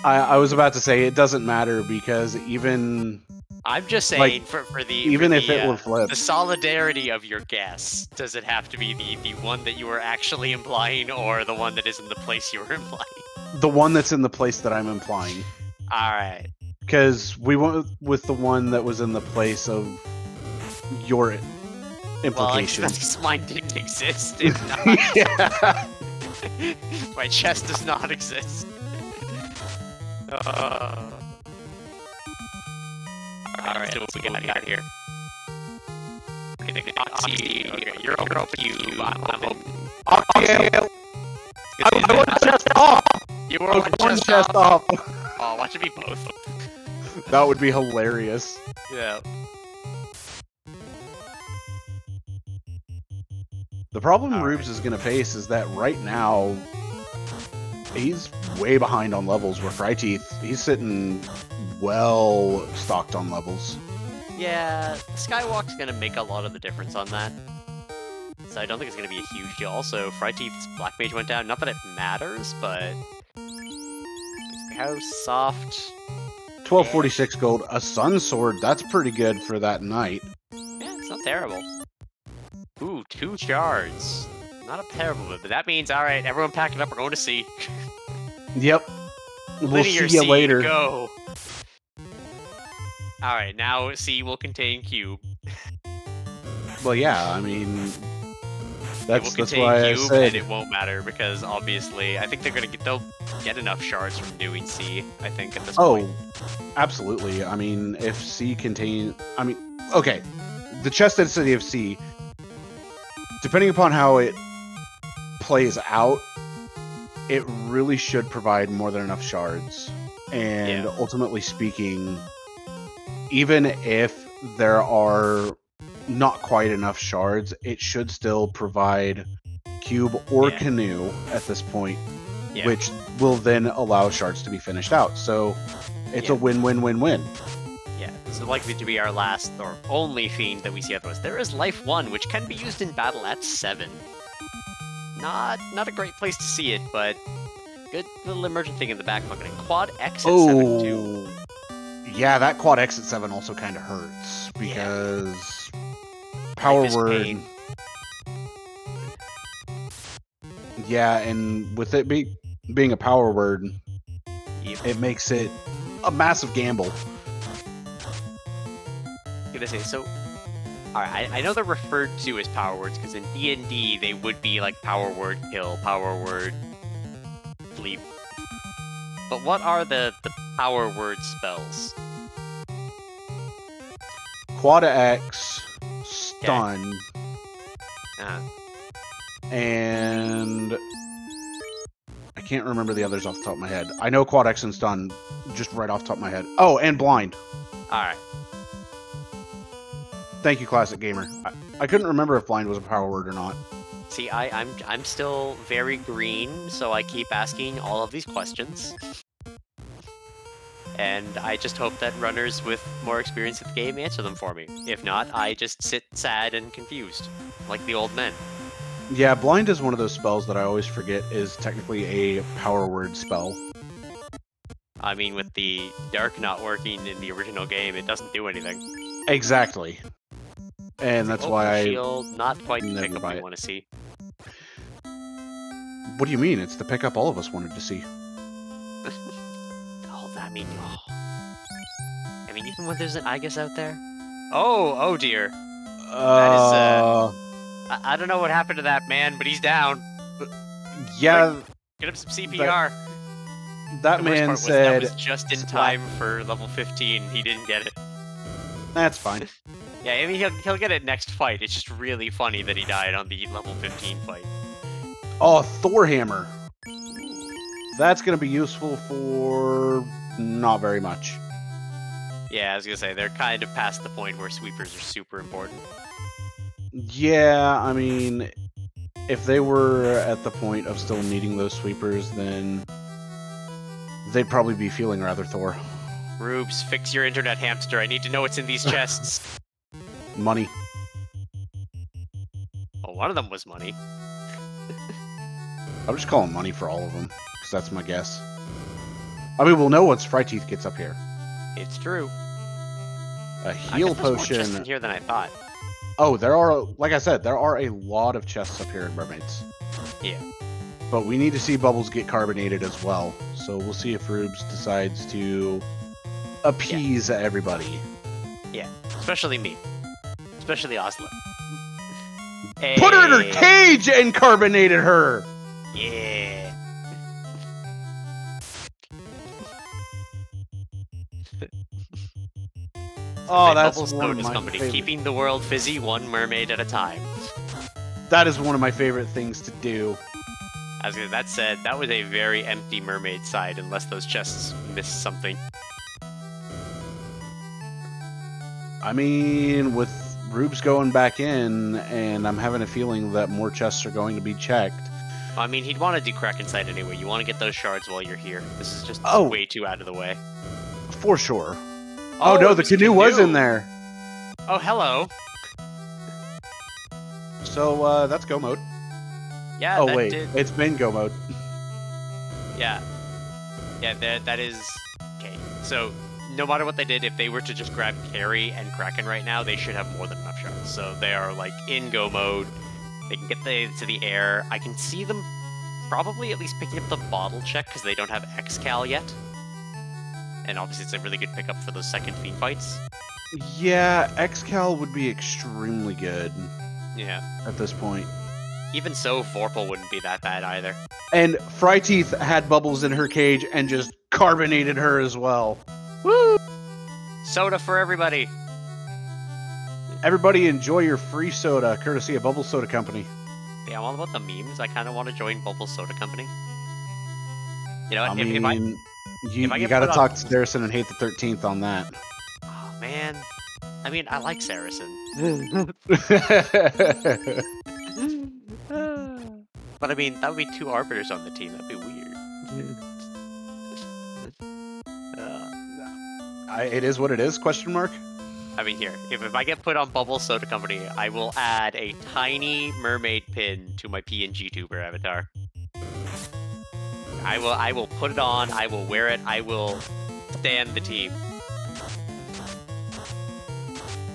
I was about to say it doesn't matter because even... I'm just saying, like, for the even if it were flipped, the solidarity of your guess, does it have to be the one that you were actually implying, or the one that is in the place you were implying? the one that's in the place that I'm implying. All right. Because we went with the one that was in the place of your implication. Well, that's because mine didn't exist. Yeah. My chest does not exist. Alright, so what we got here? Okay, you're open. I'm open. Octail! I want chest off! You were one chest off! Oh, watch it be both. That would be hilarious. Yeah. The problem Rubes is going to face is that right now, he's way behind on levels, where fryteeth, he's sitting well stocked on levels. Yeah, Skywalk's going to make a lot of the difference on that. So I don't think it's going to be a huge deal. Also, fryteeth's Black Mage went down. Not that it matters, but... How soft... 1246 gold, a sun sword, that's pretty good for that knight. Yeah, it's not terrible. Ooh, 2 shards. Not a terrible bit, but that means, alright, everyone pack it up, we're going to sea. Yep. We'll see you sea later. Go. Alright, now sea will contain cube. Well, yeah, I mean... That's cube why I said... and it won't matter, because obviously, I think they'll get enough shards from doing sea, I think, at this point. Oh, absolutely. I mean, if sea contain... I mean, okay. The chest density of sea, depending upon how it plays out, it really should provide more than enough shards. And ultimately speaking, even if there are not quite enough shards, it should still provide cube or canoe at this point, which will then allow shards to be finished out. So it's a win-win-win-win. Yeah, this is likely to be our last or only fiend that we see otherwise. There is Life 1, which can be used in battle at 7. Not a great place to see it, but good little emergent thing in the back pocket. And Quad X at 7 too. Yeah, that Quad X at 7 also kind of hurts because power word. Yeah, and with it being a power word, it makes it a massive gamble. Gonna say so. Alright, I know they're referred to as power words because in D&D they would be like power word kill, power word sleep. But what are the power word spells? Quad X, stun, and I can't remember the others off the top of my head. I know Quad X and stun just right off the top of my head. Oh, and blind. Alright. Thank you, Classic Gamer. I couldn't remember if blind was a power word or not. See, I'm still very green, so I keep asking all of these questions. And I just hope that runners with more experience at the game answer them for me. If not, I just sit sad and confused, like the old men. Yeah, blind is one of those spells that I always forget is technically a power word spell. I mean, with the dark not working in the original game, it doesn't do anything. Exactly. And that's why shield, not quite the never pickup buy we it. want to see. What do you mean? It's the pickup all of us wanted to see. I mean, even when there's an Igus out there. Oh dear. That is, I don't know what happened to that man, but he's down. Yeah. Quick, get him some CPR. That man said that was just in time for level 15. He didn't get it. That's fine. Yeah, I mean, he'll get it next fight. It's just really funny that he died on the level 15 fight. Oh, Thor Hammer. That's going to be useful for not very much. Yeah, I was going to say, they're kind of past the point where sweepers are super important. Yeah, I mean, if they were at the point of still needing those sweepers, then they'd probably be feeling rather Thor. Rubes, fix your internet hamster. I need to know what's in these chests. Money. Well, one of them was money. I'm just calling money for all of them, because that's my guess. I mean, we'll know once fryteeth gets up here. It's true. A heal potion. There's more chests in here than I thought. Oh, there are, like I said, there are a lot of chests up here in Mermaids. Yeah. But we need to see Bubbles get carbonated as well. So we'll see if Rubes decides to appease everybody. Yeah, especially me. Especially Oslo. Put her in her cage and carbonated her! Yeah. Oh, that's Bubbles one of Soda's my company, favorite. keeping the world fizzy one mermaid at a time. That is one of my favorite things to do. That said, that was a very empty mermaid side, unless those chests missed something. I mean, with Rubes going back in, and I'm having a feeling that more chests are going to be checked. I mean, he'd want to do Crack Inside anyway. You want to get those shards while you're here. This is just way too out of the way. For sure. Oh no, the canoe was in there. Oh, hello. So, that's go mode. Yeah, oh, wait. It's been go mode. Yeah. Yeah, that is... Okay, so no matter what they did, if they were to just grab Carry and Kraken right now, they should have more than enough shards. So they are, like, in go mode. They can get to the air. I can see them probably at least picking up the bottle check, because they don't have Xcal yet. And obviously it's a really good pickup for those second Fiend fights. Yeah, Xcal would be extremely good. Yeah. At this point. Even so, Vorpal wouldn't be that bad either. And fryteeth had Bubbles in her cage and just carbonated her as well. Woo! Soda for everybody. Everybody enjoy your free soda, courtesy of Bubble Soda Company. Yeah, I'm all about the memes. I kind of want to join Bubble Soda Company. You know what? You gotta talk to Saracen and Hate the 13th on that. Oh, man. I mean, I like Saracen. But I mean, that would be 2 Arbiters on the team. That'd be weird. It is what it is, question mark? I mean, here, if I get put on Bubble Soda Company, I will add a tiny mermaid pin to my PNG tuber avatar. I will put it on, I will wear it, I will stand the team.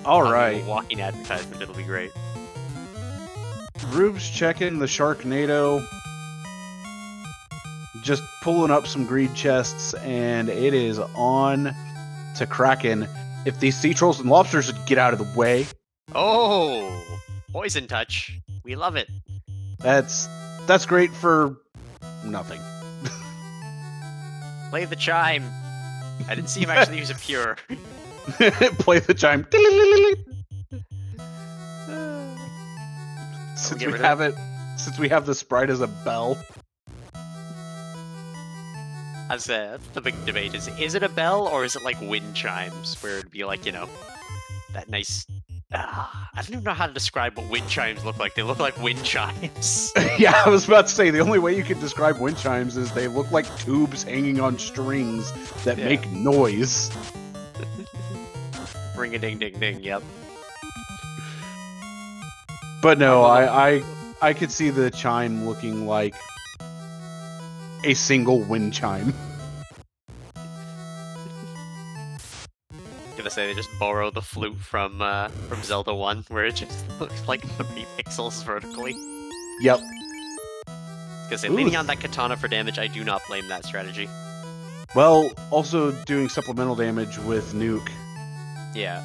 Alright. Walking advertisement, it'll be great. Rubes checking the Sharknado. Just pulling up some greed chests, and it is on to Kraken. If these sea trolls and lobsters would get out of the way. Oh! Poison touch. We love it. That's great for nothing. Play the chime. I didn't see him actually use a pure. Play the chime. Since we have the sprite as a bell. That's the big debate. Is it a bell or is it like wind chimes, where it'd be like, you know, that nice. I don't even know how to describe what wind chimes look like. They look like wind chimes. Yeah, I was about to say, the only way you could describe wind chimes is they look like tubes hanging on strings that make noise. Ring a ding ding ding, yep. But no, I could see the chime looking like a single wind chime. Gonna say they just borrow the flute from Zelda 1, where it just looks like 3 pixels vertically. Yep. Gonna say, leaning on that katana for damage, I do not blame that strategy. Well, also doing supplemental damage with Nuke. Yeah.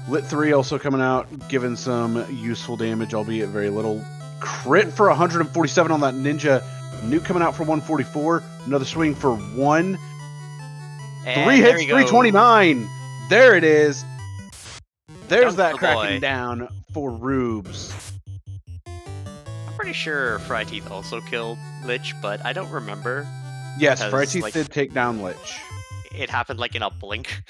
Lit 3 also coming out, giving some useful damage, albeit very little. Crit for 147 on that ninja. Nuke coming out for 144. Another swing for 1. And 3 hits, 329. There it is. There's that cracking down for Rubes. I'm pretty sure fryteeth also killed Lich, but I don't remember. Yes, fryteeth did take down Lich. It happened like in a blink.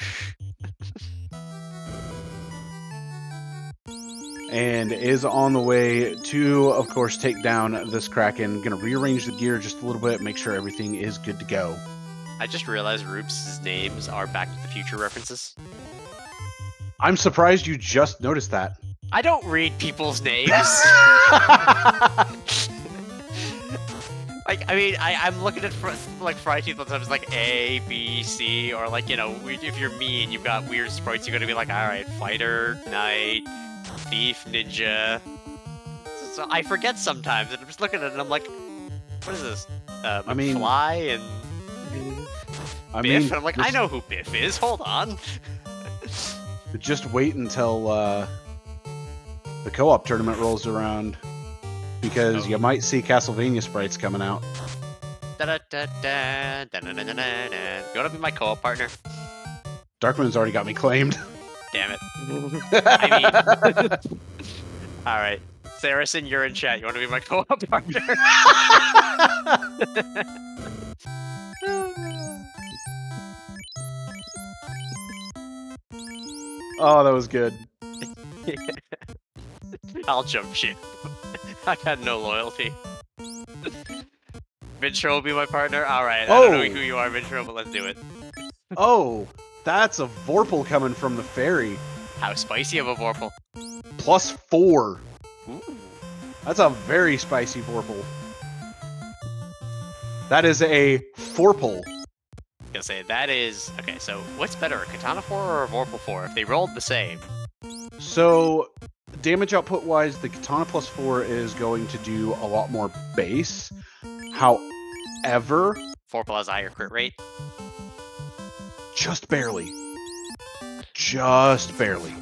and is on the way to, of course, take down this Kraken. Gonna rearrange the gear just a little bit, make sure everything is good to go. I just realized Rubes' names are Back to the Future references. I'm surprised you just noticed that. I don't read people's names. Like, I mean, I'm looking at like fryteeth sometimes like A, B, C, or like, you know, if you're me and you've got weird sprites, you're gonna be like, all right, fighter, knight, thief, ninja. So I forget sometimes, and I'm just looking at it and I'm like, what is this? I mean, Fly and Biff, and I'm like, I know who Biff is. Hold on. Just wait until the co-op tournament rolls around, because you might see Castlevania sprites coming out. You wanna be my co-op partner? Darkmoon's already got me claimed. Damn it. I mean... Alright. Saracen, you're in chat. You wanna be my co-op partner? Oh, that was good. I'll jump ship. I got no loyalty. Vintro will be my partner? Alright, I don't know who you are, Vintro, but let's do it. Oh, that's a Vorpal coming from the ferry. How spicy of a Vorpal? +4. Ooh. That's a very spicy Vorpal. That is a Forpal. I was gonna say, that is... Okay, so what's better, a Katana 4 or a Vorpal 4? If they rolled the same. So, damage output-wise, the Katana +4 is going to do a lot more base. However... Vorpal has a higher crit rate? Just barely. Just barely.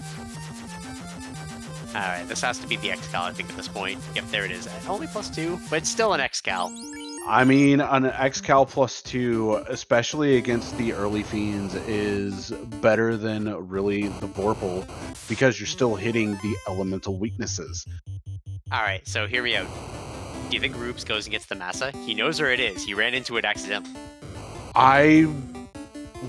Alright, this has to be the X-Cal, I think, at this point. Yep, there it is. Only +2, but it's still an X-Cal. I mean, an X-Cal +2, especially against the early fiends, is better than really the Vorpal, because you're still hitting the elemental weaknesses. Alright, so hear me out. Do you think Rubes goes and gets the Massa? He knows where it is. He ran into it accidentally. I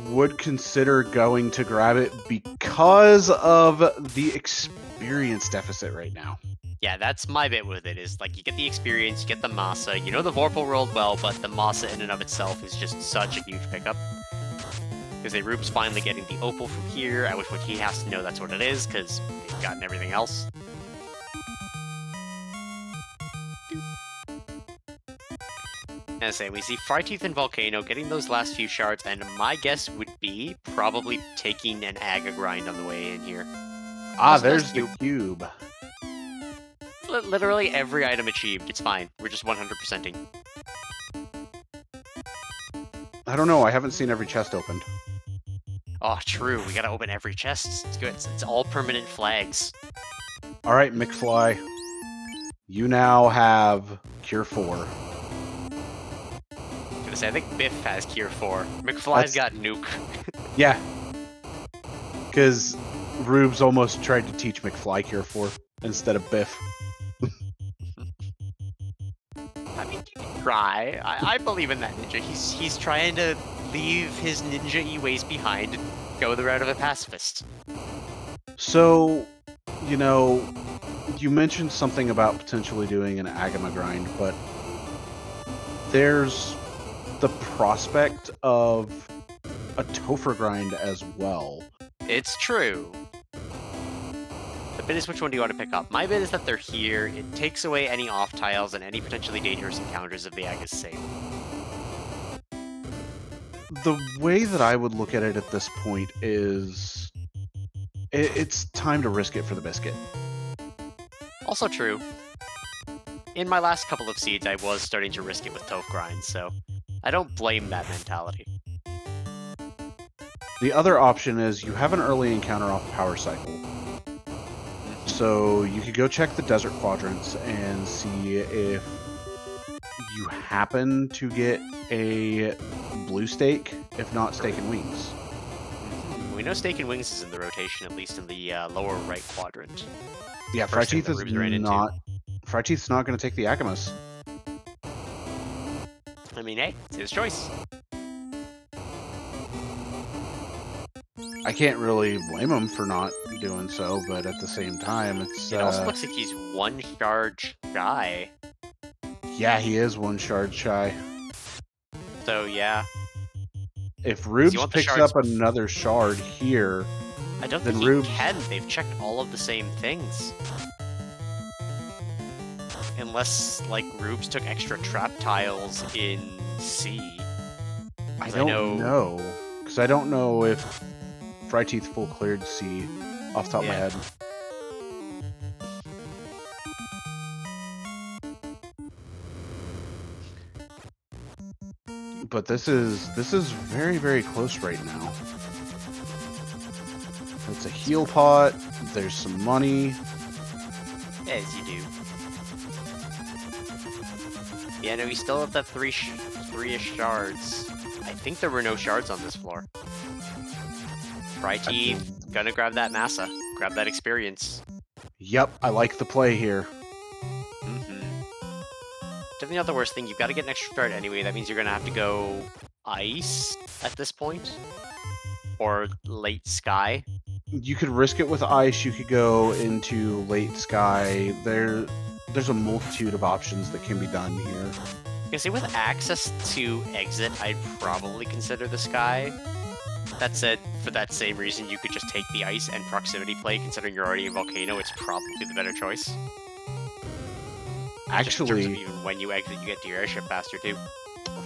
would consider going to grab it because of the experience deficit right now. Yeah, that's my bit with it, is like you get the experience, you get the Massa, you know the Vorpal rolled well, but the Massa in and of itself is just such a huge pickup. Because Rubes finally getting the Opal from here, at which point he has to know that's what it is, because they've gotten everything else. As I say, we see fryteeth and Volcano getting those last few shards, and my guess would be probably taking an Aga grind on the way in here. Ah, there's the cube. Literally every item achieved. It's fine. We're just 100%ing. I don't know. I haven't seen every chest opened. Oh, true. We gotta open every chest. It's good. It's all permanent flags. All right, McFly. You now have Cure 4. I'm gonna say, I think Biff has Cure 4. McFly's got Nuke. Yeah. Because Rubes almost tried to teach McFly Cure 4 instead of Biff. I mean, you can try. I believe in that ninja. He's trying to leave his ninja-y ways behind and go the route of a pacifist. So, you know, you mentioned something about potentially doing an Agama grind, but there's the prospect of a Topher grind as well. It's true. The bit is, which one do you want to pick up? My bit is that they're here. It takes away any off tiles and any potentially dangerous encounters if the Ag is safe. The way that I would look at it at this point is it's time to risk it for the biscuit. Also true. In my last couple of seeds, I was starting to risk it with Toph grinds, so I don't blame that mentality. The other option is you have an early encounter off Power Cycle. So you could go check the desert quadrants and see if you happen to get a blue stake, if not steak and wings. We know steak and wings is in the rotation, at least in the lower right quadrant. Yeah, fryteeth is not. Fryteeth's not going to take the Agamas. I mean, hey, it's his choice. I can't really blame him for not doing so, but at the same time, it's... It also looks like he's one shard shy. Yeah, he is one shard shy. So, yeah. If Rubes picks up another shard here... I don't think he can. They've checked all of the same things. Unless, like, Rubes took extra trap tiles in C. I don't know. Because I don't know if fryteeth full cleared C off the top of my head. But this is very, very close right now. It's a heal pot. There's some money. As you do. Yeah, no, we still have that three-ish shards. I think there were no shards on this floor. fryteeth, gonna grab that massa. Grab that experience. Yep, I like the play here. Definitely not the worst thing. You've got to get an extra shard anyway. That means you're gonna have to go ice at this point. Or late sky. You could risk it with ice, you could go into late sky. There's a multitude of options that can be done here. I can say with access to exit, I'd probably consider the sky. That said, for that same reason, you could just take the ice and proximity play, considering you're already in Volcano, it's probably the better choice. Actually, just in terms of even when you exit, you get to your airship faster too.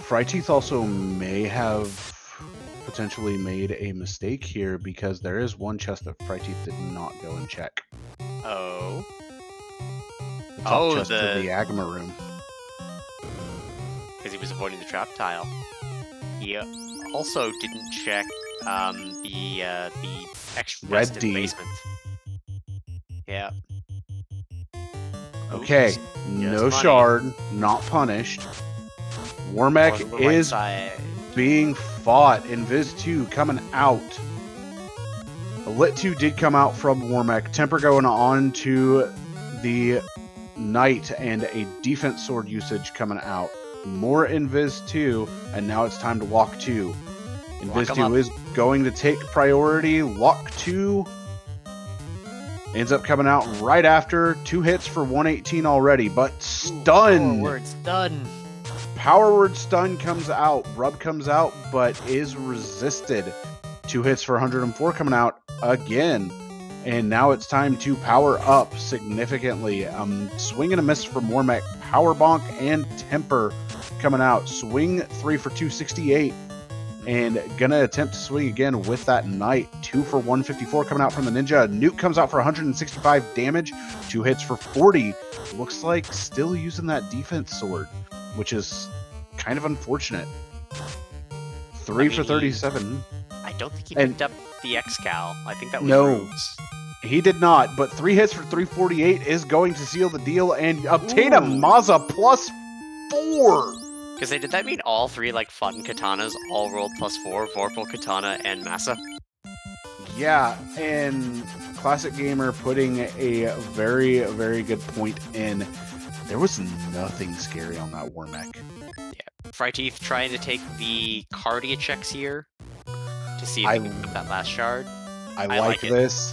fryteeth also may have potentially made a mistake here because there is one chest that fryteeth did not go and check. Oh. The top chest of the Agma room. Because he was avoiding the trap tile. He also didn't check the extra chest in the basement. Yeah. Okay, no shard, not punished. Warmech is being fought. Invis 2 coming out. A Lit 2 did come out from Warmech. Temper going on to the Knight and a defense sword usage coming out. More Invis 2, and now it's time to Lock 2. Invis 2 is going to take priority. Lock 2 ends up coming out right after. 2 hits for 118 already, but stun. Power word stun. Power word stun comes out. Rub comes out, but is resisted. 2 hits for 104 coming out again. And now it's time to power up significantly. Swing and a miss for Warmech. Power bonk and temper coming out. Swing 3 for 268. And gonna attempt to swing again with that Knight. 2 for 154 coming out from the Ninja. Nuke comes out for 165 damage. 2 hits for 40. Looks like still using that defense sword, which is kind of unfortunate. 3 for 37. I don't think he picked up the X-Cal. I think that was Rubes. He did not, but 3 hits for 348 is going to seal the deal and obtain a Maza +4. Because did that mean all 3 like fun katanas all rolled +4? Vorpal, Katana, and Massa? Yeah, and Classic Gamer putting a very, very good point in. There was nothing scary on that Warmech. Yeah, fryteeth trying to take the Cardia checks here to see if he can get that last shard. I like this.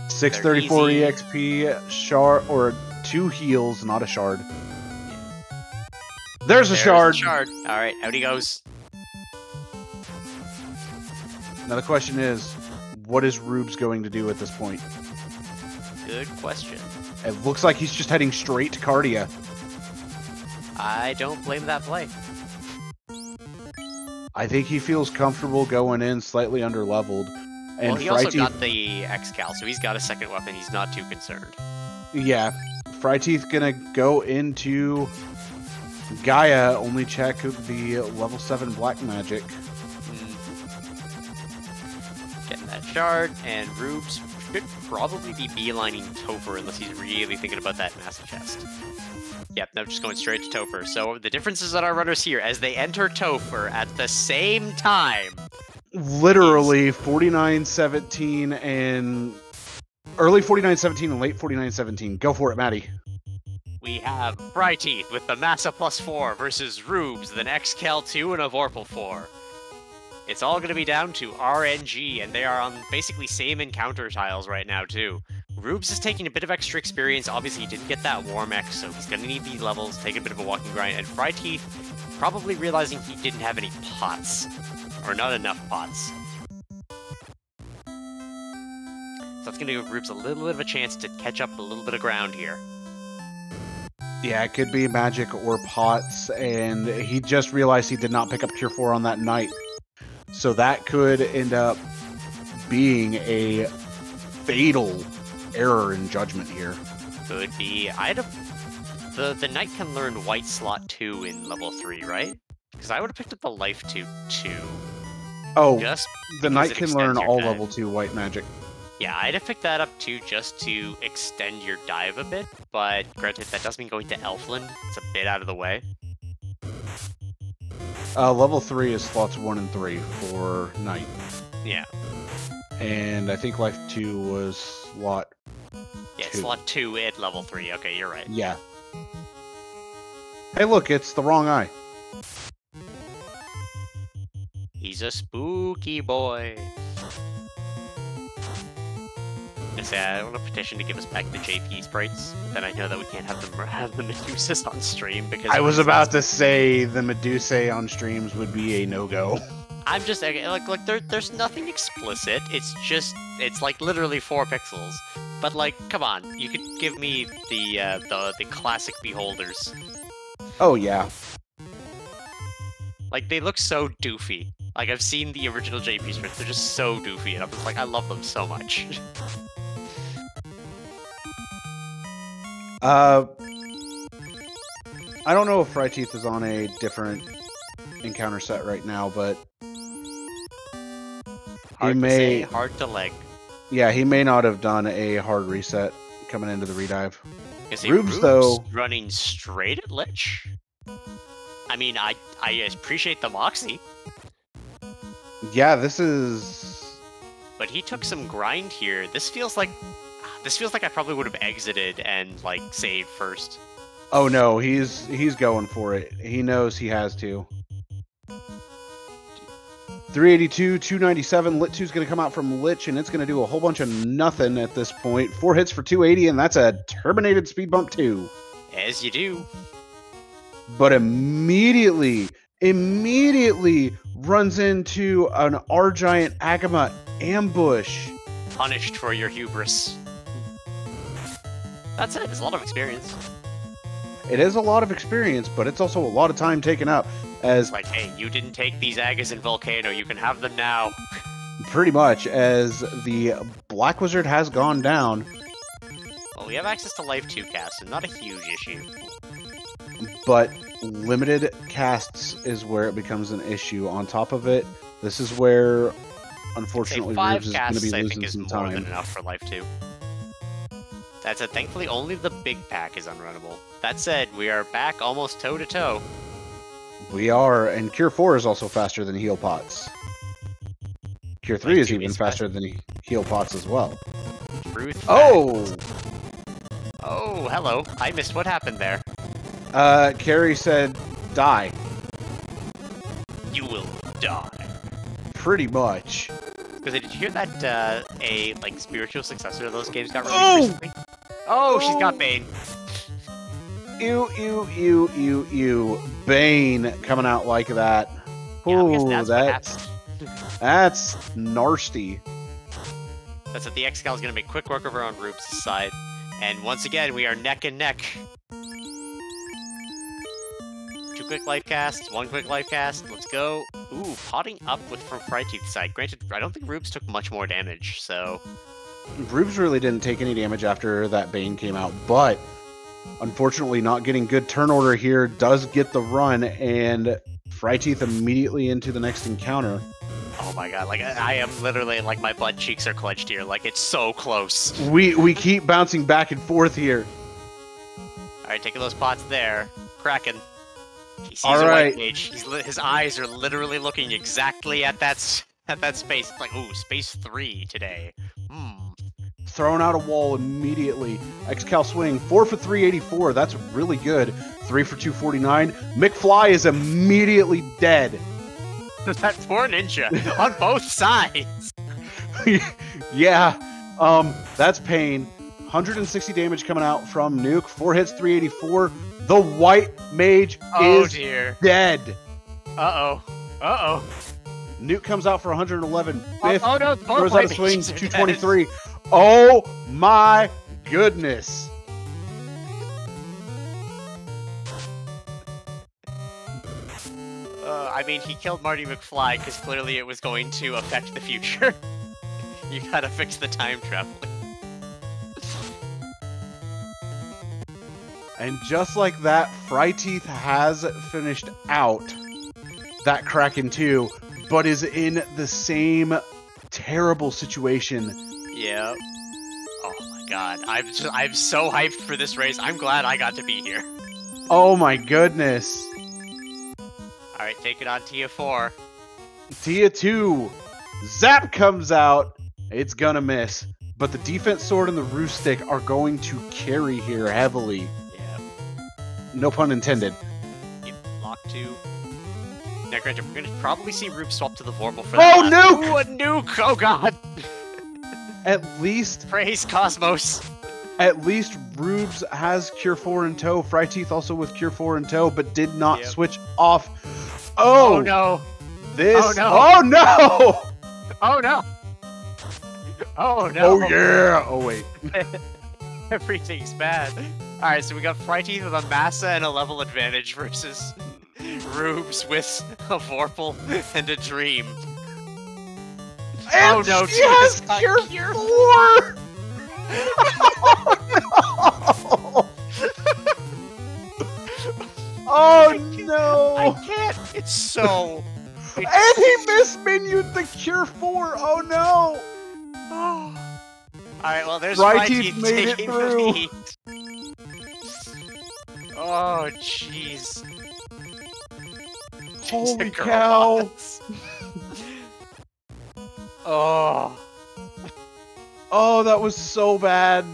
634 EXP shard, or 2 heals, not a shard. There's a shard. Alright, out he goes. Now the question is, what is Rubes going to do at this point? Good question. It looks like he's just heading straight to Cardia. I don't blame that play. I think he feels comfortable going in slightly under-leveled. And well, he also got the X-Cal, so he's got a second weapon. He's not too concerned. Yeah. fryteeth gonna go into Gaia, only check the level 7 black magic. Getting that shard, and Rubes should probably be beelining Topher unless he's really thinking about that massive chest. Yep, no, just going straight to Topher. So the differences that our runners here, as they enter Topher at the same time. Literally 49-17 and early 49-17 and late 49-17. Go for it, Maddie. We have fryteeth with the Massa +4 versus Rubes, then X-Cal 2 and a Vorpal 4. It's all going to be down to RNG, and they are on basically same encounter tiles right now, too. Rubes is taking a bit of extra experience. Obviously, he didn't get that Warm X, so he's going to need these levels, take a bit of a walking grind. And fryteeth, probably realizing he didn't have any pots. Or not enough pots. So that's going to give Rubes a little bit of a chance to catch up a little bit of ground here. Yeah, it could be magic or pots, and he just realized he did not pick up Cure 4 on that night. So that could end up being a fatal error in judgment here. Could be. The knight can learn white slot 2 in level 3, right? Because I would have picked up the life 2 too. Oh, just the knight can learn all level 2 white magic. Yeah, I'd have picked that up too, just to extend your dive a bit, but granted, that does mean going to Elfland. It's a bit out of the way. Level 3 is slots 1 and 3 for knight. Yeah. And I think life 2 was slot 2. Slot 2 at level 3. Okay, you're right. Yeah. Hey, look, it's the wrong eye. He's a spooky boy. I want a petition to give us back the JP sprites, but then I know that we can't have the Medusas on stream because I was about to say the Medusa on streams would be a no-go. I'm just like there's nothing explicit. It's like literally 4 pixels. But like, come on, you could give me the classic beholders. Oh yeah. Like they look so doofy. Like I've seen the original JP sprites, they're just so doofy, and I'm just like I love them so much. I don't know if fryteeth is on a different encounter set right now, but hard to leg. Yeah, he may not have done a hard reset coming into the redive. Rubes though running straight at Lich. I mean, I appreciate the moxie. Yeah, this is. But he took some grind here. This feels like I probably would have exited and like saved first. Oh no, he's going for it. He knows he has to. 382, 297. Lit 2 is going to come out from Lich, and it's going to do a whole bunch of nothing at this point. 4 hits for 280, and that's a terminated speed bump 2. As you do. But immediately runs into an Argiant Agama ambush. Punished for your hubris. That's it. It's a lot of experience. It is a lot of experience, but it's also a lot of time taken up. As like, hey, you didn't take these Agas in Volcano. You can have them now. Pretty much, as the Black Wizard has gone down. Well, we have access to Life 2 casts, so not a huge issue. But limited casts is where it becomes an issue. On top of it, this is where, unfortunately, Rubes is going to be losing some time. 5 casts, I think, is more than enough for Life 2. That's it. Thankfully, only the big pack is unrunnable. That said, we are back almost toe-to-toe. We are, and Cure 4 is also faster than Heal Pots. Cure 3 is even faster than Heal Pots as well. Truth. Oh! Oh, hello. I missed what happened there. Carrie said, die. You will die. Pretty much. Because did you hear that a like spiritual successor of those games got released recently? Oh, she's got Bane. Ew. Bane coming out like that. Yeah, ooh, that's nasty. That's what the X-Cal is going to make quick work of her on Rubes' side. And once again, we are neck and neck. 2 quick life casts, 1 quick life cast. Let's go. Ooh, potting up from fryteeth's side. Granted, I don't think Rubes took much more damage, so... Rubes really didn't take any damage after that Bane came out, but unfortunately not getting good turn order here does get the run, and fryteeth immediately into the next encounter. Oh my god, like I am literally, like my butt cheeks are clenched here, like it's so close. We keep bouncing back and forth here. Alright, taking those pots there. Kraken. He sees a white mage. His eyes are literally looking exactly at that space. It's like, ooh, space 3 today. Thrown out a wall immediately. X-Cal swing, 4 for 384. That's really good. 3 for 249. McFly is immediately dead. That poor ninja on both sides. Yeah, that's pain. 160 damage coming out from Nuke. 4 hits, 384. The white mage is dead. Uh-oh. Uh-oh. Nuke comes out for 111. Biff no, throws out a swing, 223. Oh my goodness. I mean, he killed Marty McFly because clearly it was going to affect the future. You gotta fix the time traveling. And just like that, fryteeth has finished out that Kraken 2, but is in the same terrible situation. Yeah. Oh my god. I'm so hyped for this race. I'm glad I got to be here. Oh my goodness. Alright, take it on Tia 4. Tia 2. Zap comes out. It's gonna miss. But the defense sword and the roost stick are going to carry here heavily. Yeah. No pun intended. Yep, lock 2. Now, granted, we're gonna probably see Rube swap to the Vorpal for that. Oh, nuke! Ooh, a nuke! Oh god! At least... Praise Cosmos! At least Rubes has Cure 4 in tow. fryteeth also with Cure 4 in tow, but did not switch off. Oh no! This... Oh no! Oh no! Oh no! Oh no! Oh yeah! Oh wait. Everything's bad. Alright, so we got fryteeth with a Massa and a level advantage versus Rubes with a Vorpal and a Dream. And oh no, she has Cure 4! Oh no! I can't! It's so... And he mismenued the Cure 4! Oh no! Oh. Alright, well there's fryteeth fryteeth made it taking through. the lead. Oh, jeez. Holy cow! Oh. Oh, that was so bad.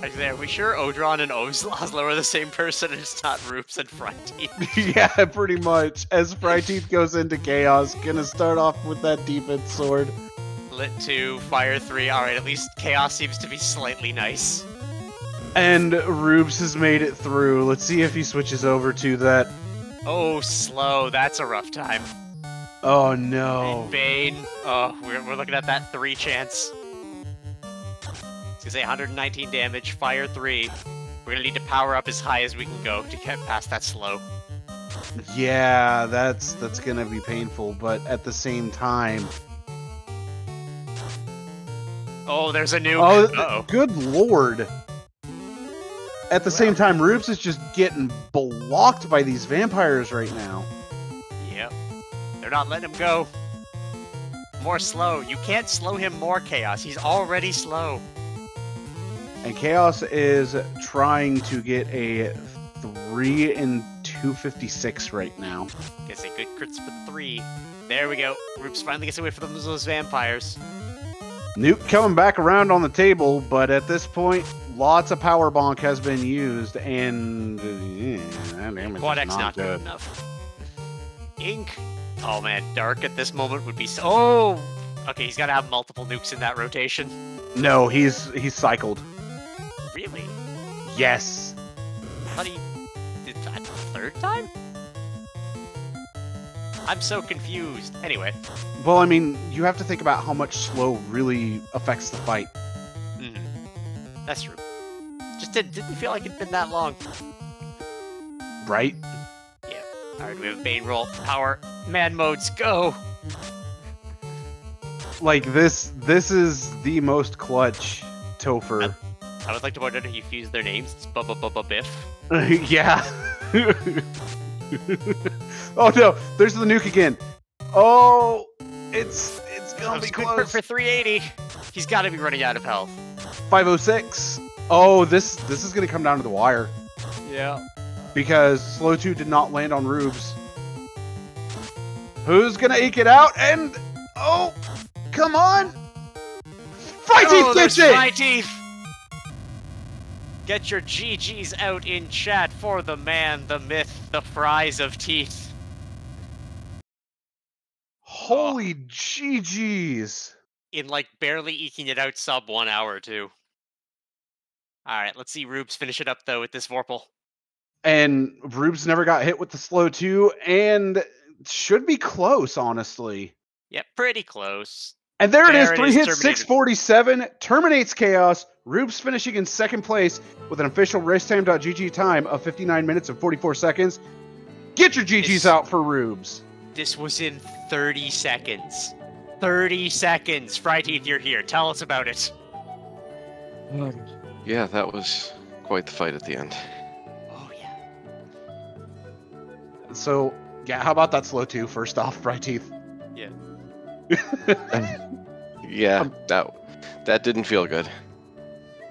Actually, are we sure Odron and Ozla are the same person and it's not Rubes and fryteeth? Yeah, pretty much. As fryteeth goes into chaos, gonna start off with that defense sword. Lit 2, Fire 3. Alright, at least chaos seems to be slightly nice. And Rubes has made it through. Let's see if he switches over to that. Oh, slow. That's a rough time. Oh no. Bane. Oh, we're looking at that 3 chance. It's gonna say 119 damage, Fire 3. We're gonna need to power up as high as we can go to get past that slow. Yeah, that's gonna be painful, but at the same time... Oh, there's a nuke. Oh, uh-oh. Good lord. At the same time, Rubes is just getting blocked by these vampires right now. Yep. They're not letting him go. More slow. You can't slow him more, Chaos. He's already slow. And Chaos is trying to get a 3 in 256 right now. Gets a good crits for the 3. There we go. Rubes finally gets away from those vampires. Nuke coming back around on the table, but at this point, lots of power bonk has been used, and that damage Quad is X not good. good enough. Ink. Oh man, Dark at this moment would be so. Oh. Okay, he's got to have multiple nukes in that rotation. No, he's cycled. Really? Yes. I thought he did that the 3rd time? I'm so confused. Anyway. Well, I mean, you have to think about how much slow really affects the fight. Mm-hmm. That's true. Just didn't feel like it'd been that long. Right? Yeah. Alright, we have a Bane roll. Power. Man modes, go! Like, this is the most clutch Topher. I would like to point out if you fuse their names. It's Bubba Biff. Yeah. Oh no, there's the nuke again. Oh, it's gonna be close. For 380. He's got to be running out of health. 506. Oh, this is gonna come down to the wire. Yeah. Because Slow 2 did not land on Rubes. Who's gonna eke it out? And oh, come on! fryteeth gets it! fryteeth! Get your GGs out in chat for the man, the myth, the fries of teeth. Holy GGs. In like barely eking it out sub 1 hour too. Alright, let's see Rubes finish it up though with this Vorpal. And Rubes never got hit with the slow 2, and should be close, honestly. Yep, pretty close. And there it is, 3 hits, Terminated. 647, terminates Chaos. Rubes finishing in second place with an official racetime.gg time of 59 minutes and 44 seconds. Get your GGs out for Rubes. This was in 30 seconds. 30 seconds. fryteeth, you're here. Tell us about it. Yeah, that was quite the fight at the end. Oh, yeah. So, yeah, how about that slow 2 first off, fryteeth? Yeah. Yeah, that didn't feel good.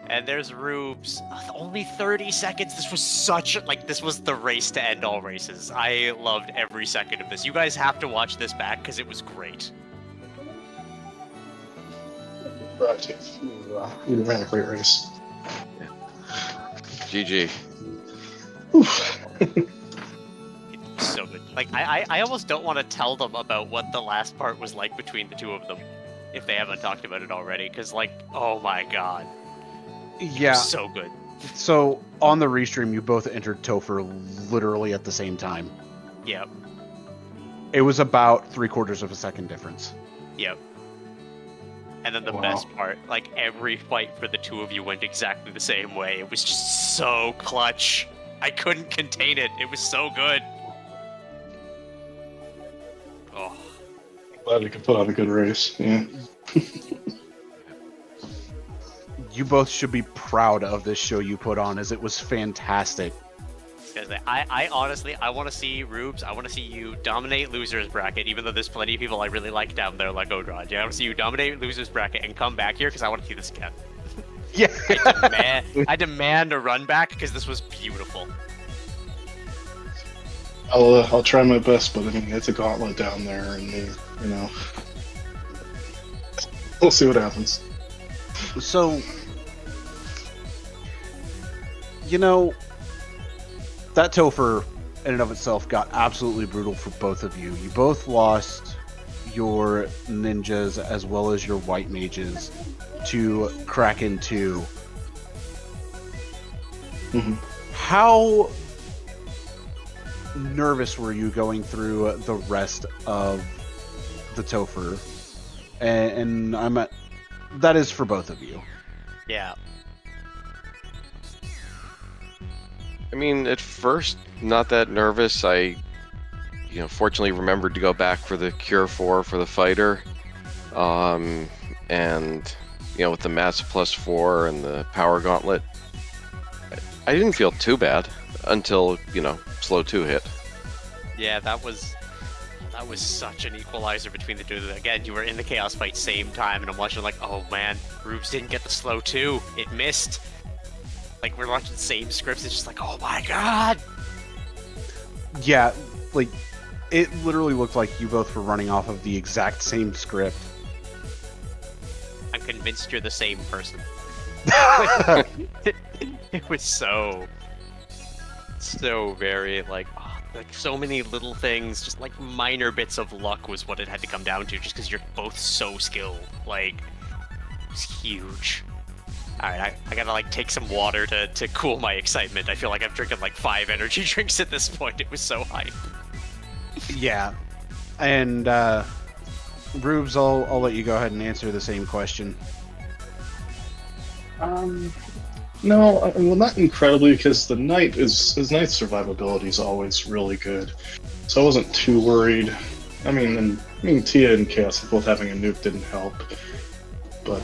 And there's Rubes. Only 30 seconds. This was such this was the race to end all races. I loved every second of this. You guys have to watch this back because it was great. fryteeth. You ran a great race. GG. So good. Like I almost don't want to tell them about what the last part was like between the two of them, if they haven't talked about it already. Because oh my god, Yeah. so good. So on the restream, you both entered Topher literally at the same time. Yep. It was about 3/4 of a second difference. Yep. And then the best part, every fight for the two of you went exactly the same way. It was just so clutch. I couldn't contain it. It was so good. Oh. Glad we could put on a good race. Yeah. You both should be proud of this show you put on, as it was fantastic. Because I honestly, I want to see Rubes. I want to see you dominate losers bracket, even though there's plenty of people I really like down there, like Odrod. Yeah, I want to see you dominate losers bracket and come back here because I want to see this again. Yeah. I demand a run back because this was beautiful. I'll try my best, but I mean it's a gauntlet down there, and you know, we'll see what happens. So, you know, that Topher in and of itself got absolutely brutal for both of you. You both lost your ninjas as well as your white mages to Kraken 2. Mm-hmm. How nervous were you going through the rest of the Topher? And that is for both of you. Yeah. I mean, at first, not that nervous. I, fortunately remembered to go back for the Cure 4 for the fighter. And, with the Mass +4 and the Power Gauntlet, I didn't feel too bad until, slow 2 hit. Yeah, that was such an equalizer between the two. Again, you were in the Chaos fight same time, and I'm watching oh man, Rubes didn't get the slow 2. It missed. We're watching the same scripts. It's just oh my god. Yeah, it literally looked like you both were running off of the exact same script. I'm convinced you're the same person. It was so very so many little things, just minor bits of luck was what it had to come down to, just because you're both so skilled. It's huge. Alright, I gotta take some water to cool my excitement. I feel like I'm drinking 5 energy drinks at this point. It was so hype. Yeah. And Rubes, I'll let you go ahead and answer the same question. No, well, not incredibly, because the knight's survivability is always really good, so I wasn't too worried. I mean, Tia and Chaos both having a nuke didn't help, but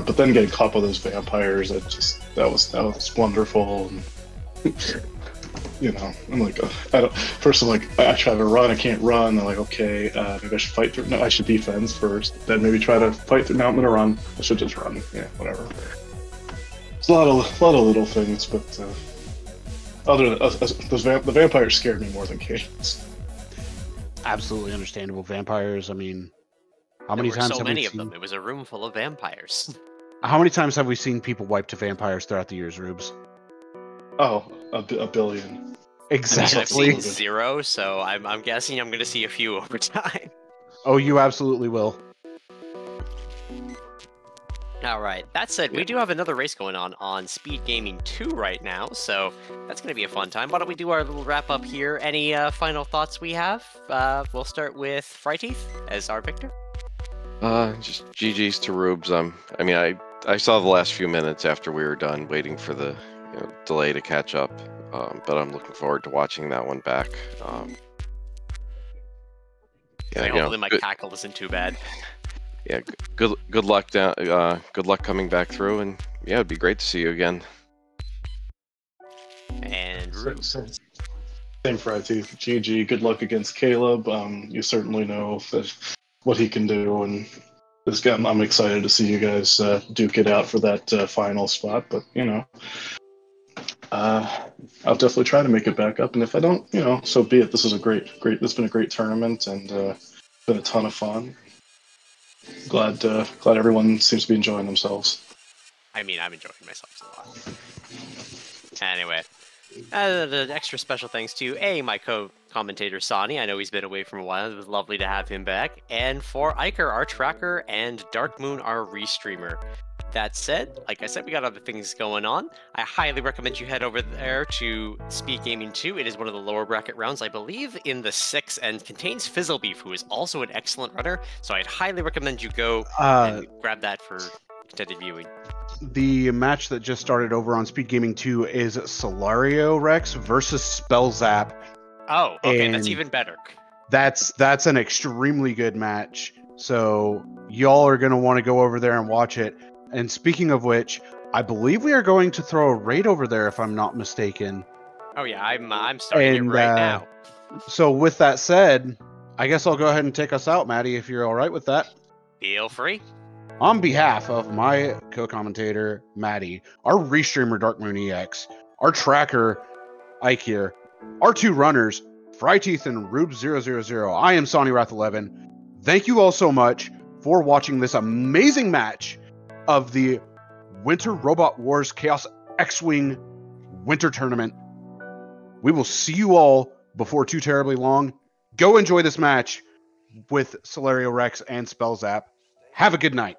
but then getting caught by those vampires, that was wonderful. And, I'm first I'm I try to run, I can't run. I'm okay, maybe I should fight through. No, I should defense first, then maybe try to fight through. No, I'm gonna run. I should just run. Yeah, whatever. It's a lot of little things, but the vampires scared me more than Chaos. Absolutely understandable. Vampires. I mean, how many times so have many we of seen... them? It was a room full of vampires. How many times have we seen people wipe to vampires throughout the years, Rubes? Oh, a billion. Exactly. I've seen 0, so I'm guessing I'm going to see a few over time. Oh, you absolutely will. All right. That said, we do have another race going on Speed Gaming 2 right now, so that's going to be a fun time. Why don't we do our little wrap up here? Any final thoughts we have? We'll start with fryteeth as our victor. Just GG's to Rubes. I mean, I saw the last few minutes after we were done, waiting for the delay to catch up. But I'm looking forward to watching that one back. Yeah, Hopefully my cackle isn't too bad. Yeah, good luck down. Good luck coming back through, and yeah, it'd be great to see you again. And Same for IT. GG. Good luck against Caleb. You certainly know what he can do, and I'm excited to see you guys duke it out for that final spot. But I'll definitely try to make it back up, and if I don't, so be it. This is a great. It's been a great tournament, and been a ton of fun. Glad everyone seems to be enjoying themselves. I mean, I'm enjoying myself a lot. Anyway, the extra special thanks to my co-commentator Sonny. I know he's been away from a while. It was lovely to have him back. And for Iker, our tracker, and Dark Moon, our restreamer. That said, like I said, we got other things going on. I highly recommend you head over there to Speed Gaming 2. It is one of the lower bracket rounds, I believe, in the 6, and contains Fizzlebeef, who is also an excellent runner. So I'd highly recommend you go and grab that for contented viewing. The match that just started over on Speed Gaming 2 is Solario Rex versus Spellzap. Oh, okay, that's even better. That's an extremely good match. So y'all are going to want to go over there and watch it. And speaking of which, I believe we are going to throw a raid over there, if I'm not mistaken. Oh yeah, I'm starting it right now. So with that said, I guess I'll go ahead and take us out, Maddie, if you're all right with that. Feel free. On behalf of my co-commentator, Maddie, our restreamer, Dark Moon EX, our tracker, Ike here, our two runners, fryteeth and rubes000, I am Sonny Wrath 11. Thank you all so much for watching this amazing match of the Winter Robot Wars Chaos X-Wing Winter Tournament. We will see you all before too terribly long. Go enjoy this match with Solario Rex and Spellzap. Have a good night.